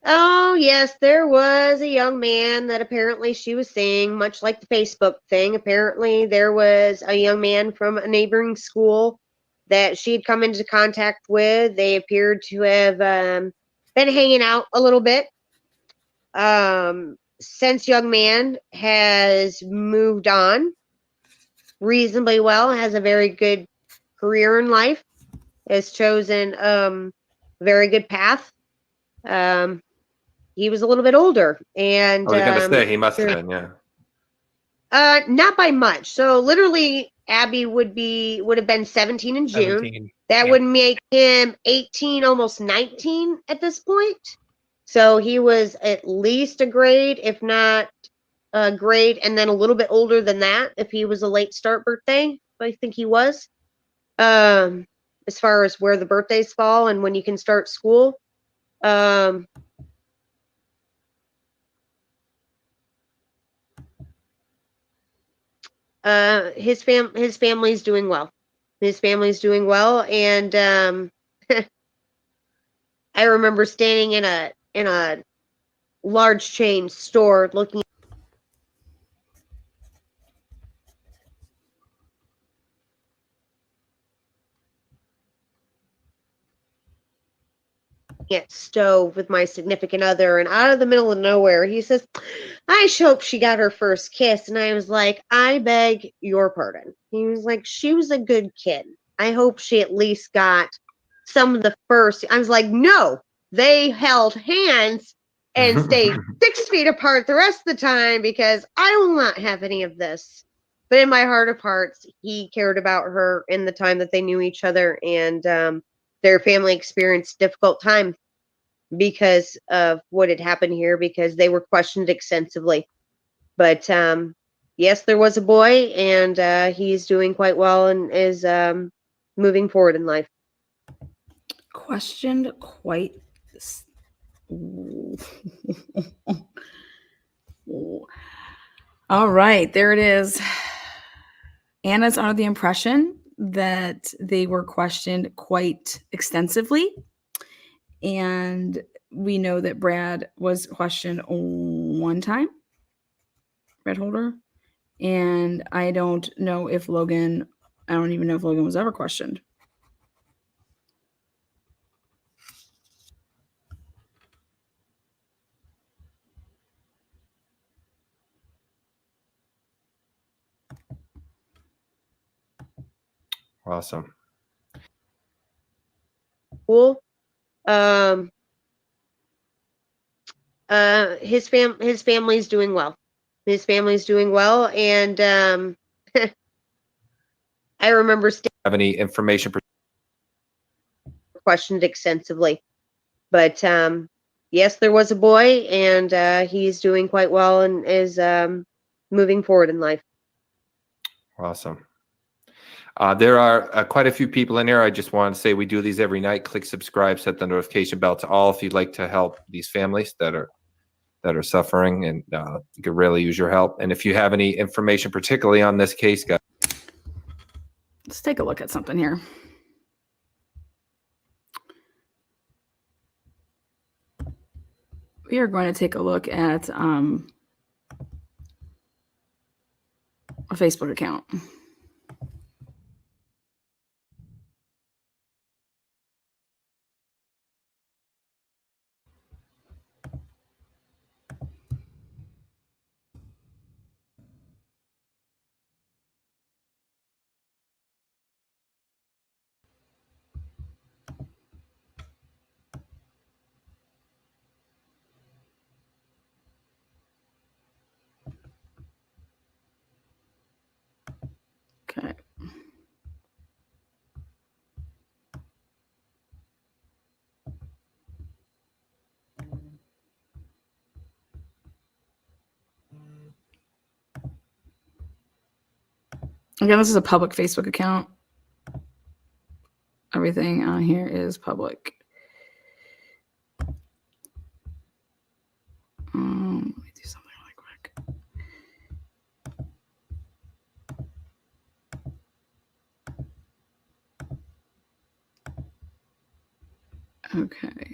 Oh, yes, there was a young man that apparently she was seeing, much like the Facebook thing. Apparently, there was a young man from a neighboring school that she had come into contact with. They appeared to have been hanging out a little bit. Since young man has moved on reasonably well, has a very good career in life, has chosen a very good path. He was a little bit older, and I was going to say he must have been, yeah. not by much. So literally, Abby would have been 17 in June. 17. That would make him 18, almost 19 at this point. So he was at least a grade, if not a grade, and then a little bit older than that if he was a late start birthday. I think he was. As far as where the birthdays fall and when you can start school. His family's doing well. His family's doing well, and I remember standing in a large chain store looking at stove with my significant other, and out of the middle of nowhere he says, I hope she got her first kiss. And I was like, I beg your pardon. He was like, she was a good kid. I hope she at least got some of the first. I was like, no, they held hands and stayed 6 feet apart the rest of the time because I will not have any of this. But in my heart of hearts, he cared about her in the time that they knew each other, and their family experienced a difficult time because of what had happened here, because they were questioned extensively. But yes, there was a boy, and he's doing quite well and is moving forward in life. Questioned quite. All right, there it is. Anna's under the impression that they were questioned quite extensively. And we know that Brad was questioned one time, Brad Holder. And I don't know if Logan, I don't even know if Logan was ever questioned. Awesome. Cool. His family's doing well. His family's doing well, and I remember Have any information? Questioned extensively, but yes, there was a boy, and he's doing quite well and is moving forward in life. Awesome. There are quite a few people in here. I just want to say we do these every night. Click subscribe, set the notification bell to all if you'd like to help these families that are suffering, and you could really use your help. And if you have any information, particularly on this case, guys, let's take a look at something here. We are going to take a look at a Facebook account. Okay. Again, this is a public Facebook account. Everything on here is public. Let me do something really quick. Okay.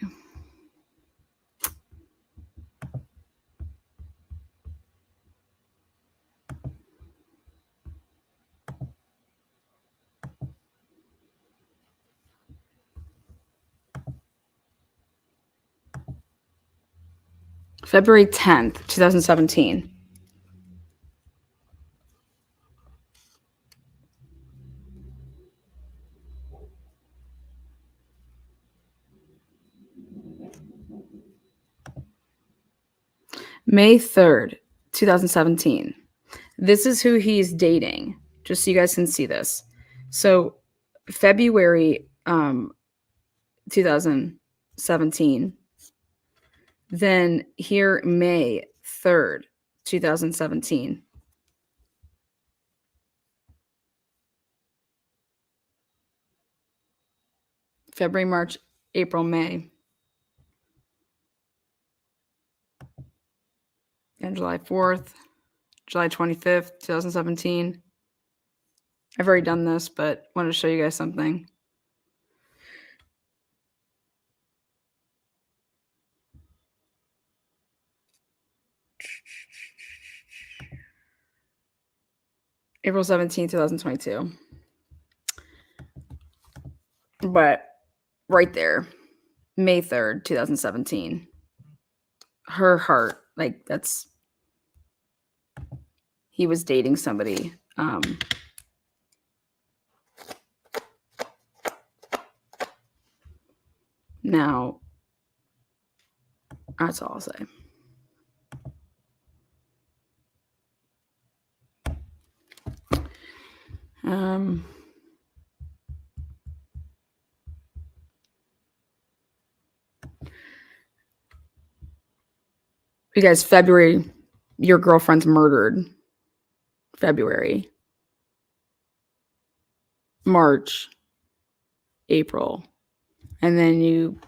February 10th, 2017. May 3rd, 2017. This is who he's dating, just so you guys can see this. So February 2017. Then here, May 3rd, 2017. February, March, April, May. And July 4th, July 25th, 2017. I've already done this, but wanted to show you guys something. April 17th, 2022. But right there, May 3rd, 2017. Her heart, like that's, he was dating somebody. Now, that's all I'll say. You guys, February, your girlfriend's murdered. February. March. April. And then you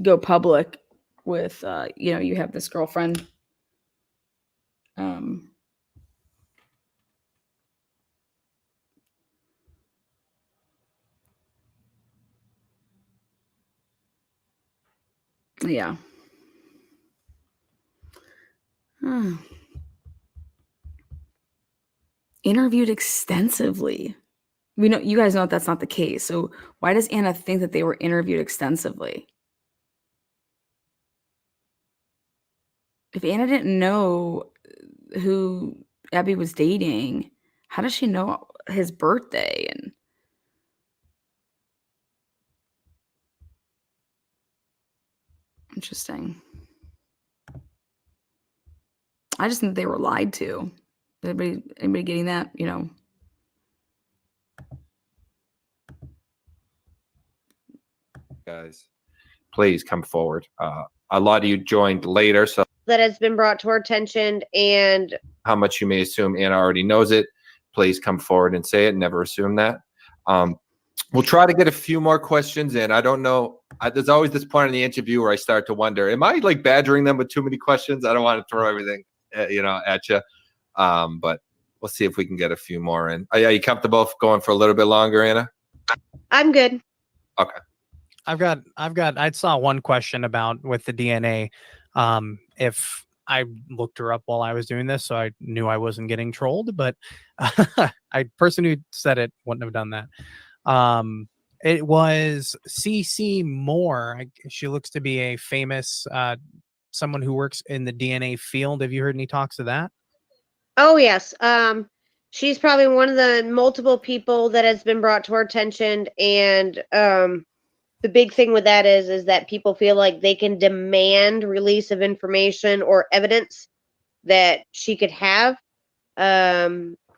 go public with, you have this girlfriend. Yeah. Interviewed extensively. We know you guys know that's not the case. So why does Anna think that they were interviewed extensively? If Anna didn't know who Abby was dating, how does she know his birthday? And interesting. I just think they were lied to. Anybody getting that? Guys, please come forward. A lot of you joined later, so That has been brought to our attention, and how much you may assume Anna already knows it, please come forward and say it. Never assume that. We'll try to get a few more questions in. I don't know. There's always this point in the interview where I start to wonder, am I like badgering them with too many questions? I don't want to throw everything, at you. But we'll see if we can get a few more in. Are you comfortable going for a little bit longer, Anna? I'm good. Okay. I saw one question about with the DNA. If I looked her up while I was doing this, so I knew I wasn't getting trolled, but person who said it wouldn't have done that. It was CC Moore. She looks to be a famous, someone who works in the DNA field. Have you heard any talks of that? Oh yes. She's probably one of the multiple people that has been brought to our attention, and the big thing with that is that people feel like they can demand release of information or evidence that she could have.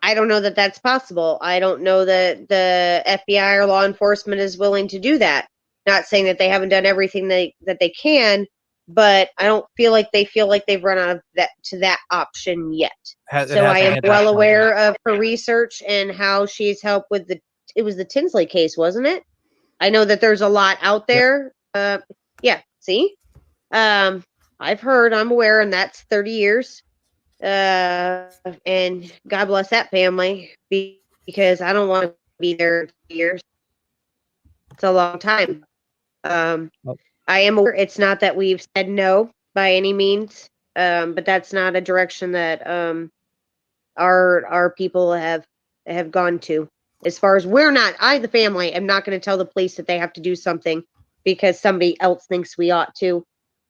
I don't know that that's possible. I don't know that the FBI or law enforcement is willing to do that. Not saying that they haven't done everything that they can, but I don't feel like they've run out of that option yet. So I am well aware of her research and how she's helped with it was the Tinsley case, wasn't it? I know that there's a lot out there. Yeah, see? I've heard, I'm aware, and that's 30 years. And God bless that family because I don't want to be there 30 years. It's a long time. I am aware it's not that we've said no by any means, but that's not a direction that our people have gone to. As far as I, the family, am not going to tell the police that they have to do something because somebody else thinks we ought to.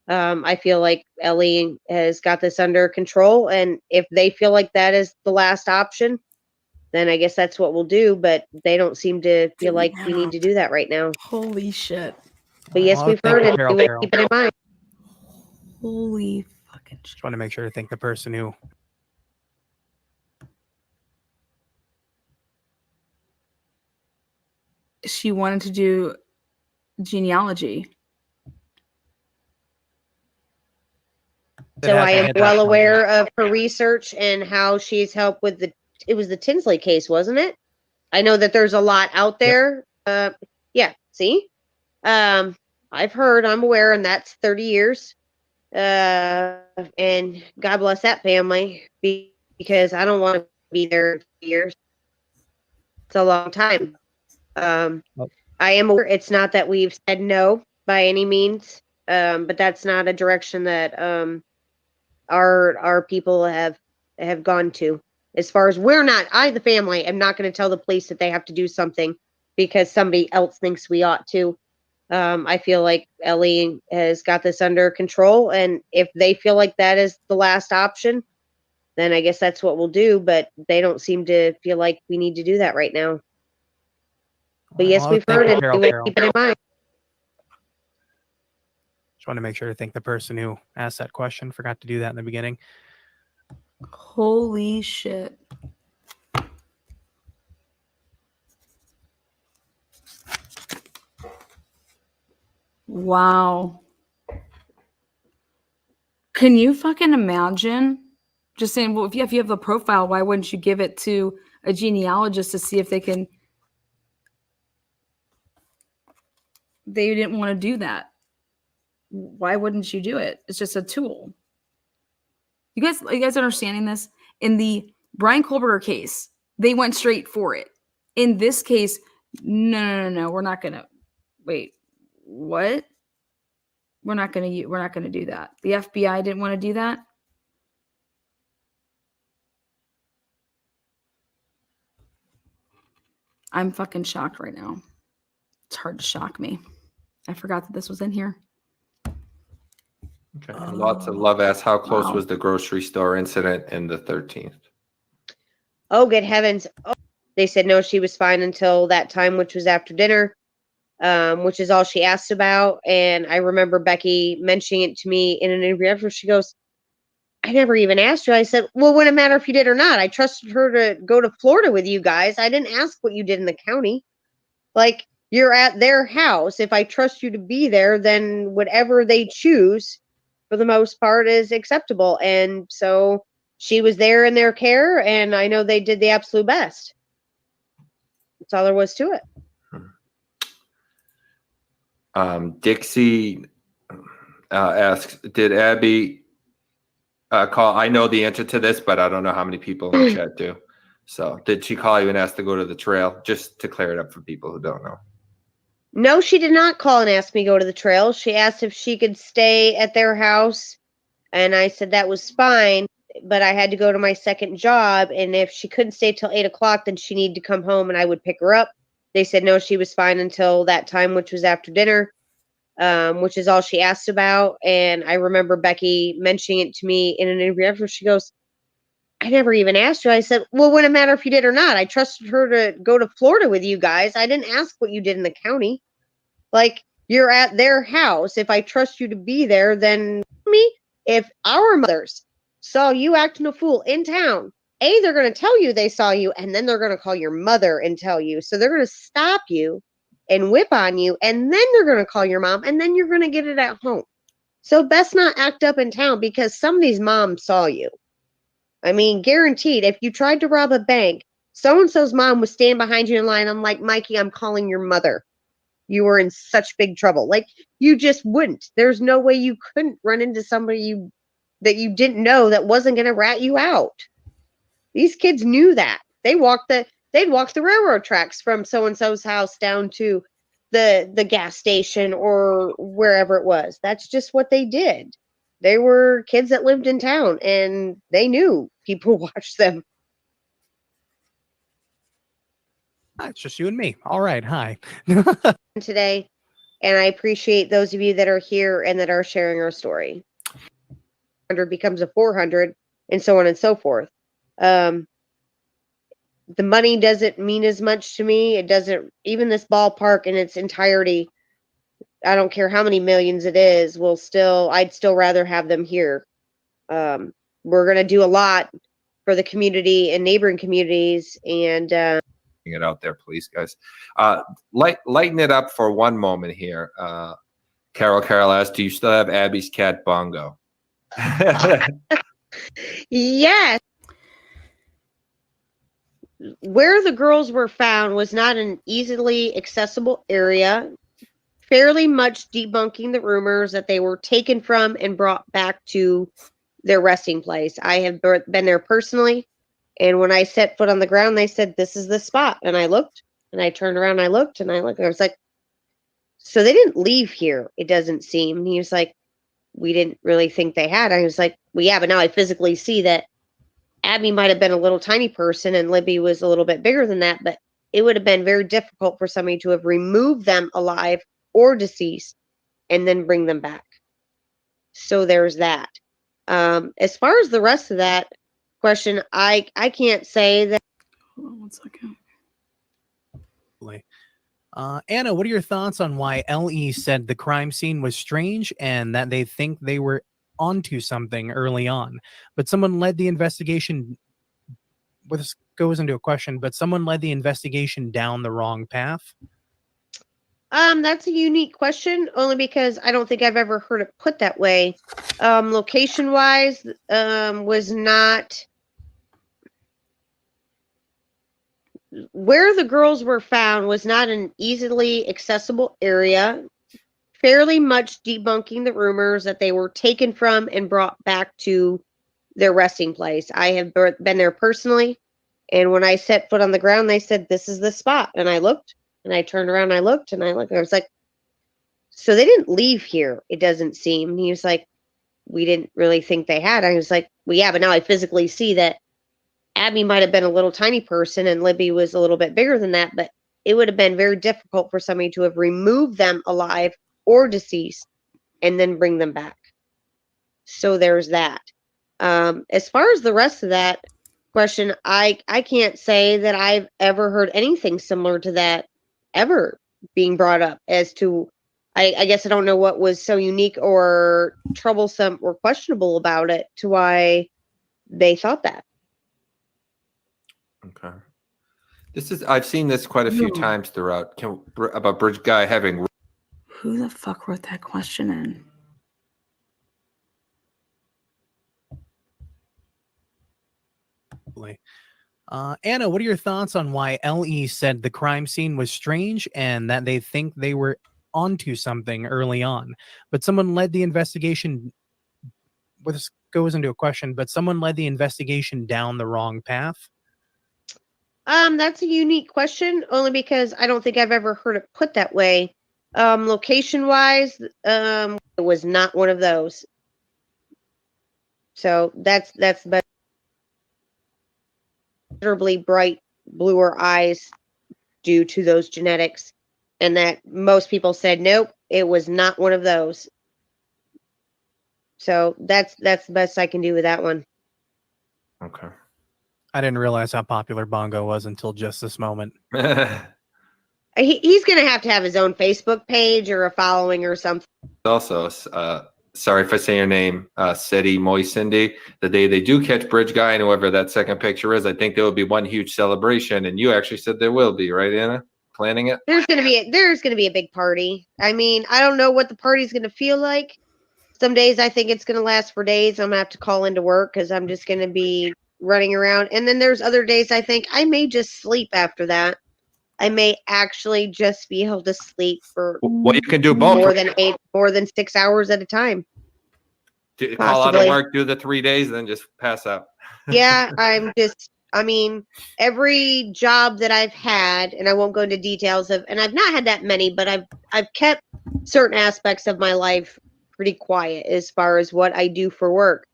I feel like Ellie has got this under control, and if they feel like that is the last option, then I guess that's what we'll do. But they don't seem to feel like we need to do that right now. Holy shit! But yes, we've heard it. We will keep it in mind. Holy fucking shit! Just want to make sure to thank the person who. She wanted to do genealogy. So I am well aware of her research and how she's helped with it was the Tinsley case, wasn't it? I know that there's a lot out there. Yeah, see? I've heard, I'm aware, and that's 30 years. And God bless that family because I don't want to be there 30 years. It's a long time. I am aware it's not that we've said no by any means, but that's not a direction that our people have gone to. As far as I, the family, am not going to tell the police that they have to do something because somebody else thinks we ought to. I feel like Ellie has got this under control, and if they feel like that is the last option, then I guess that's what we'll do. But they don't seem to feel like we need to do that right now. But yes, we've heard it. We will keep it in mind. Just want to make sure to thank the person who asked that question. Forgot to do that in the beginning. Holy shit. Wow. Can you fucking imagine just saying, well, if you have the profile, why wouldn't you give it to a genealogist to see if they didn't want to do that. Why wouldn't you do it? It's just a tool. You guys understanding this? In the Brian Kohlberger case, they went straight for it. In this case, no, we're not gonna wait. What? We're not gonna do that. The FBI didn't want to do that. I'm fucking shocked right now. It's hard to shock me. I forgot that this was in here. Okay. Lots of love asks, how close Wow. was the grocery store incident in the 13th? Oh, good heavens. Oh, they said no, she was fine until that time, which was after dinner, which is all she asked about. And I remember Becky mentioning it to me in an interview after. She goes, I never even asked you. I said, well, wouldn't matter if you did or not. I trusted her to go to Florida with you guys. I didn't ask what you did in the county. Like, you're at their house. If I trust you to be there, then whatever they choose, for the most part, is acceptable. And so she was there in their care, and I know they did the absolute best. That's all there was to it. Dixie asks, did Abby call? I know the answer to this, but I don't know how many people in the chat do. So did she call you and ask to go to the trail? Just to clear it up for people who don't know. No, she did not call and ask me to go to the trail. She asked if she could stay at their house, and I said that was fine, but I had to go to my second job, and if she couldn't stay till 8 o'clock, then she needed to come home and I would pick her up. They said no, she was fine until that time, which was after dinner, which is all she asked about. And I remember Becky mentioning it to me in an interview after. She goes, I never even asked you. I said, well, wouldn't matter if you did or not. I trusted her to go to Florida with you guys. I didn't ask what you did in the county. Like, you're at their house. If I trust you to be there, then me, if our mothers saw you acting a fool in town, A, they're going to tell you they saw you, and then they're going to call your mother and tell you. So they're going to stop you and whip on you, and then they're going to call your mom, and then you're going to get it at home. So best not act up in town because somebody's mom saw you. I mean, guaranteed, if you tried to rob a bank, so-and-so's mom was standing behind you in line. I'm like, Mikey, I'm calling your mother. You were in such big trouble. Like, you just wouldn't. There's no way you couldn't run into somebody that you didn't know that wasn't going to rat you out. These kids knew that. They'd walk the railroad tracks from so-and-so's house down to the gas station or wherever it was. That's just what they did. They were kids that lived in town, and they knew people watched them. It's just you and me. All right. Hi. Today, and I appreciate those of you that are here and that are sharing our story. 100 becomes a 400, and so on and so forth. The money doesn't mean as much to me. It doesn't. Even this ballpark in its entirety, I don't care how many millions it is. I'd still rather have them here. We're going to do a lot for the community and neighboring communities, and It out there, please, guys. Lighten it up for one moment here. Carol asks, do you still have Abby's cat Bongo? yes. Where the girls were found was not an easily accessible area, fairly much debunking the rumors that they were taken from and brought back to their resting place. I have been there personally, And when I set foot on the ground, they said, "This is the spot." And I looked, and I turned around, and I looked, and I looked. I was like, "So they didn't leave here, it doesn't seem." And he was like, "We didn't really think they had." I was like, "Well, yeah, but now I physically see that Abby might have been a little tiny person and Libby was a little bit bigger than that, but it would have been very difficult for somebody to have removed them alive or deceased and then bring them back." So there's that. As far as the rest of that question, I can't say that. Hold on 1 second. Anna, what are your thoughts on why LE said the crime scene was strange and that they think they were onto something early on, but someone led the investigation? Well, this goes into a question, but someone led the investigation down the wrong path. That's a unique question, only because I don't think I've ever heard it put that way. Location wise, was not where the girls were found, was not an easily accessible area, fairly much debunking the rumors that they were taken from and brought back to their resting place. I have been there personally, and when I set foot on the ground, they said, "This is the spot." And I looked, and I turned around, and I looked, and I looked. I was like, "So they didn't leave here, it doesn't seem." And he was like, "We didn't really think they had." I was like, "Well, yeah, but now I physically see that Abby might have been a little tiny person and Libby was a little bit bigger than that, but it would have been very difficult for somebody to have removed them alive or deceased and then bring them back." So there's that. As far as the rest of that question, I can't say that I've ever heard anything similar to that ever being brought up as to, I guess I don't know what was so unique or troublesome or questionable about it to why they thought that. Okay. I've seen this quite a few No. times throughout about Bridge Guy having. Who the fuck wrote that question in? Anna, what are your thoughts on why LE said the crime scene was strange and that they think they were onto something early on, but someone led the investigation? Well, this goes into a question, but someone led the investigation down the wrong path. That's a unique question, only because I don't think I've ever heard it put that way. Location wise, it was not one of those. So that's considerably bright bluer eyes due to those genetics, and that most people said nope, it was not one of those. So that's the best I can do with that one. Okay. I didn't realize how popular Bongo was until just this moment. He's gonna have to have his own Facebook page or a following or something. Also, sorry if I say your name, City Moy Cindy. The day they do catch Bridge Guy and whoever that second picture is, I think there will be one huge celebration. And you actually said there will be, right, Anna? Planning it? There's gonna be a big party. I mean, I don't know what the party's gonna feel like. Some days I think it's gonna last for days. I'm gonna have to call into work because I'm just gonna be running around. And then there's other days I think I may just sleep after that. I may actually just be able to sleep for Well, you can do both. more than 6 hours at a time. Call out of work, do the 3 days, and then just pass out. Yeah, I mean, every job that I've had, and I won't go into details of, and I've not had that many, but I've kept certain aspects of my life pretty quiet as far as what I do for work.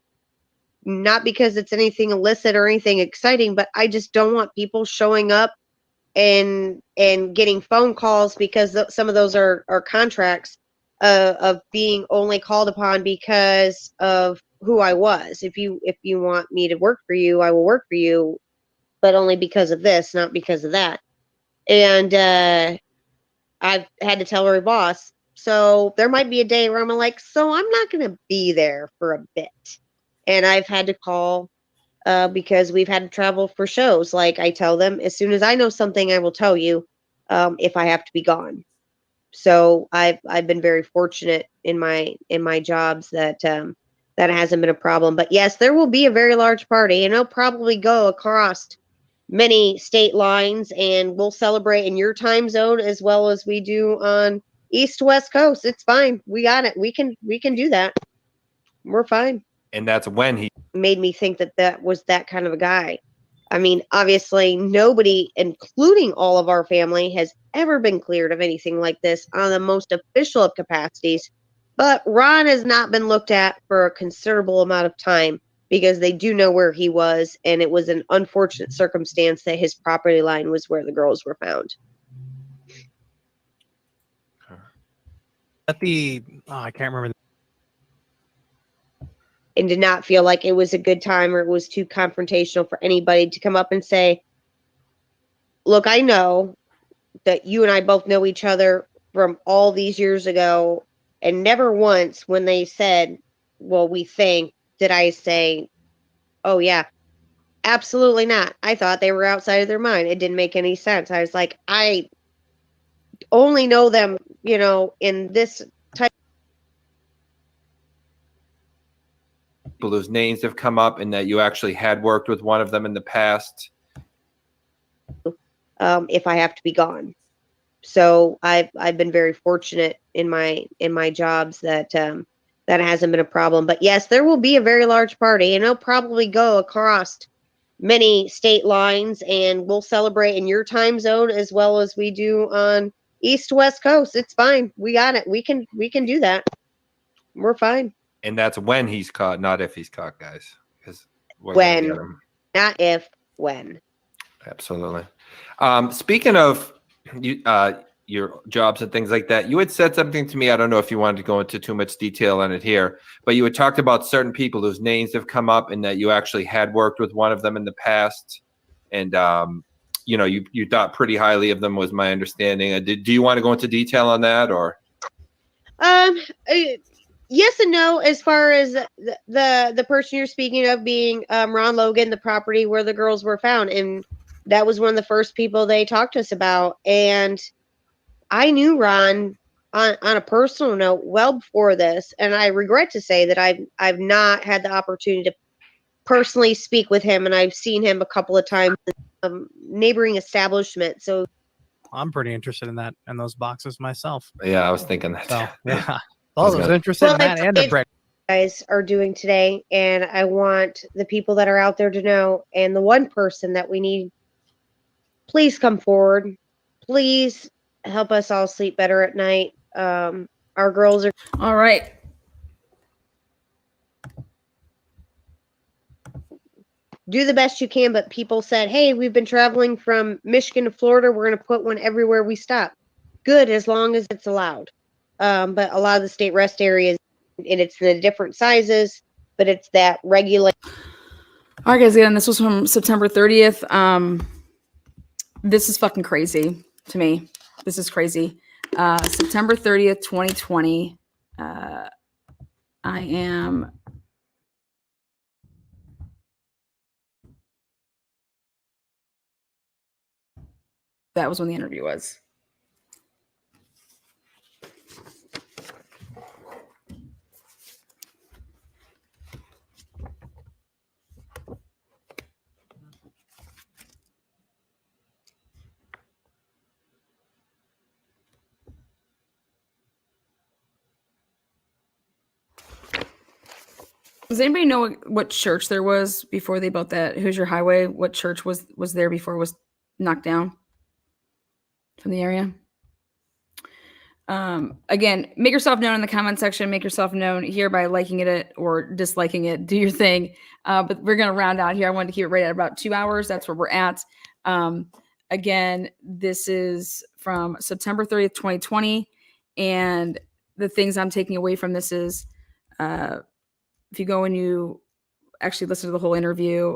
Not because it's anything illicit or anything exciting, but I just don't want people showing up and getting phone calls because some of those are contracts of being only called upon because of who I was. If you want me to work for you, I will work for you, but only because of this, not because of that. And I've had to tell every boss. So there might be a day where I'm like, so I'm not going to be there for a bit. And I've had to call because we've had to travel for shows. Like I tell them, as soon as I know something, I will tell you if I have to be gone. So I've been very fortunate in my jobs that that hasn't been a problem. But yes, there will be a very large party, and it'll probably go across many state lines, and we'll celebrate in your time zone as well as we do on East West Coast. It's fine. We got it. We can do that. We're fine. And that's when he made me think that was that kind of a guy. I mean, obviously, nobody, including all of our family, has ever been cleared of anything like this on the most official of capacities. But Ron has not been looked at for a considerable amount of time because they do know where he was, and it was an unfortunate circumstance that his property line was where the girls were found. At the, I can't remember. And did not feel like it was a good time or it was too confrontational for anybody to come up and say, look, I know that you and I both know each other from all these years ago, and never once when they said, well, we think, did I say, oh yeah, absolutely not. I thought they were outside of their mind. It didn't make any sense. I was like, I only know them, you know, in this type. People whose names have come up and that you actually had worked with one of them in the past. If I have to be gone. So I've been very fortunate in my jobs that that hasn't been a problem. But yes, there will be a very large party, and it'll probably go across many state lines, and we'll celebrate in your time zone as well as we do on East West Coast. It's fine. We got it. We can do that. We're fine. And that's when he's caught, not if he's caught, guys. Because When, not if, when. Absolutely. Speaking of you, your jobs and things like that, you had said something to me. I don't know if you wanted to go into too much detail on it here, but you had talked about certain people whose names have come up and that you actually had worked with one of them in the past. And, you know, you thought pretty highly of them, was my understanding. Do you want to go into detail on that, or? Yes and no. As far as the person you're speaking of being Ron Logan, the property where the girls were found, and that was one of the first people they talked to us about. And I knew Ron on a personal note well before this, and I regret to say that I've not had the opportunity to personally speak with him, and I've seen him a couple of times in neighboring establishments. So I'm pretty interested in that and those boxes myself. Yeah, I was thinking that. So, yeah. I was interested in that and the bread. Guys are doing today, and I want the people that are out there to know, and the one person that we need, please come forward. Please help us all sleep better at night. Our girls are all right. Do the best you can, but people said, hey, we've been traveling from Michigan to Florida, we're going to put one everywhere we stop. Good, as long as it's allowed. But a lot of the state rest areas, and it's the different sizes, but it's that regular. All right, guys, again, this was from September 30th. This is fucking crazy to me. This is crazy. September 30th, 2020. That was when the interview was. Does anybody know what church there was before they built that Hoosier Highway? What church was there before it was knocked down from the area? Again, make yourself known in the comment section. Make yourself known here by liking it or disliking it. Do your thing. But we're going to round out here. I wanted to keep it right at about 2 hours. That's where we're at. Again, this is from September 30th, 2020. And the things I'm taking away from this is, if you go and you actually listen to the whole interview,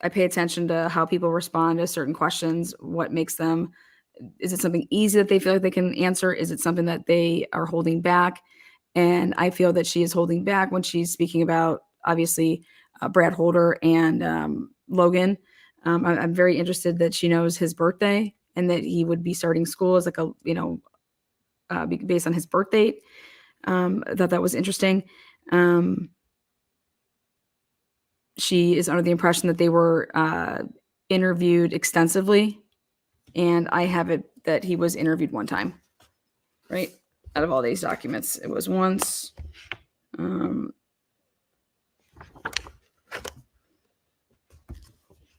I pay attention to how people respond to certain questions. What makes them, is it something easy that they feel like they can answer? Is it something that they are holding back? And I feel that she is holding back when she's speaking about, obviously, Brad Holder and Logan. I'm very interested that she knows his birthday and that he would be starting school as like a, based on his birth date. I thought that was interesting. She is under the impression that they were interviewed extensively, and I have it that he was interviewed one time, right? Out of all these documents, it was once.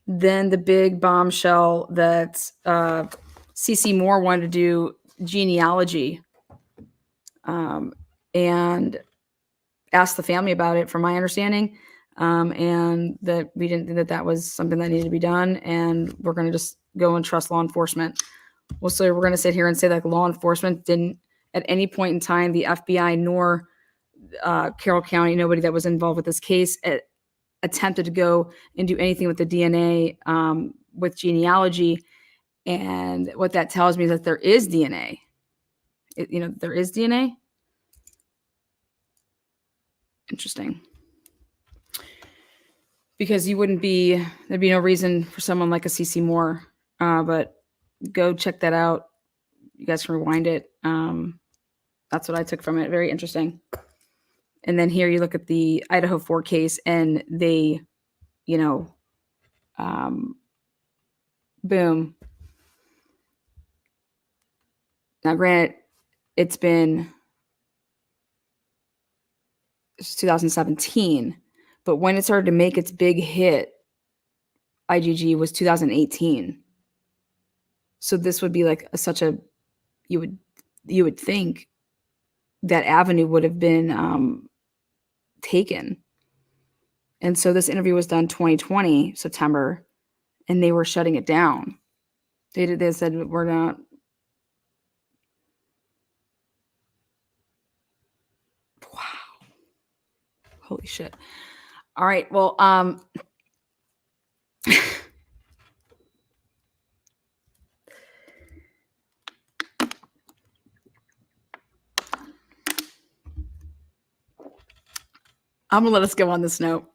Then the big bombshell that CC Moore wanted to do genealogy, and asked the family about it, from my understanding, and that we didn't think that that was something that needed to be done, and we're going to just go and trust law enforcement. Well, so we're going to sit here and say that law enforcement didn't, at any point in time, the FBI nor Carroll County, nobody that was involved with this case attempted to go and do anything with the DNA, with genealogy. And what that tells me is that there is DNA. There is DNA. Interesting. Because there'd be no reason for someone like a CC Moore, but go check that out. You guys can rewind it. That's what I took from it. Very interesting. And then here you look at the Idaho 4 case, and they, boom. Now, granted, it's 2017, but when it started to make its big hit, IGG, was 2018. So this would be like you would think that avenue would have been taken. And so this interview was done 2020, September, and they were shutting it down. They said, we're not. Wow. Holy shit. All right. Well, I'm going to let us go on this note.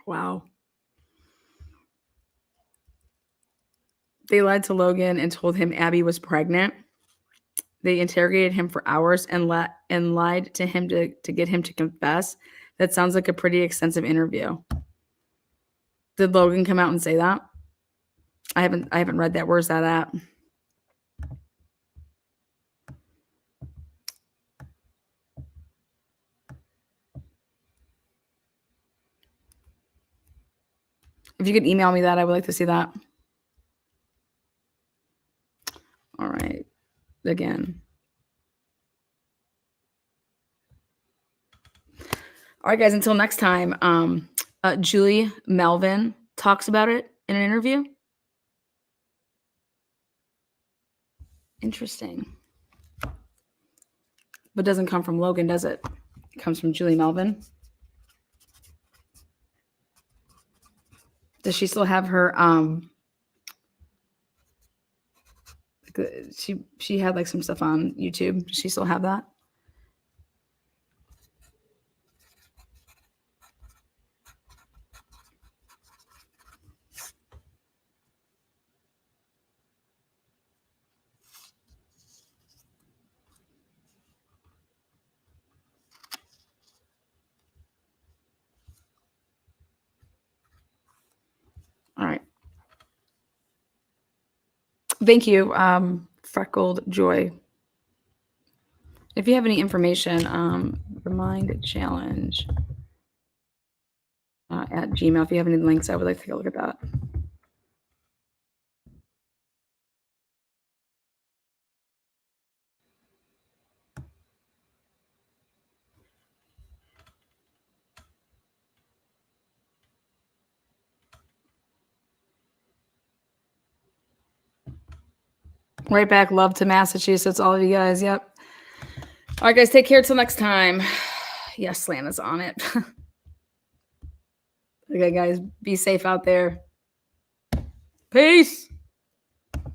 Wow. They lied to Logan and told him Abby was pregnant. They interrogated him for hours and lied to him to get him to confess. That sounds like a pretty extensive interview. Did Logan come out and say that? I haven't read that. Where's that at? If you could email me that, I would like to see that. All right. Again. All right, guys, until next time. Julie Melvin talks about it in an interview. Interesting. But doesn't come from Logan, does it? It comes from Julie Melvin. Does she still have her she had like some stuff on YouTube. Does she still have that? All right. Thank you, Freckled Joy. If you have any information, remind challenge at Gmail. If you have any links, I would like to take a look at that. Right back. Love to Massachusetts. All of you guys. Yep. All right, guys. Take care till next time. Yes, Lana's on it. Okay, guys. Be safe out there. Peace.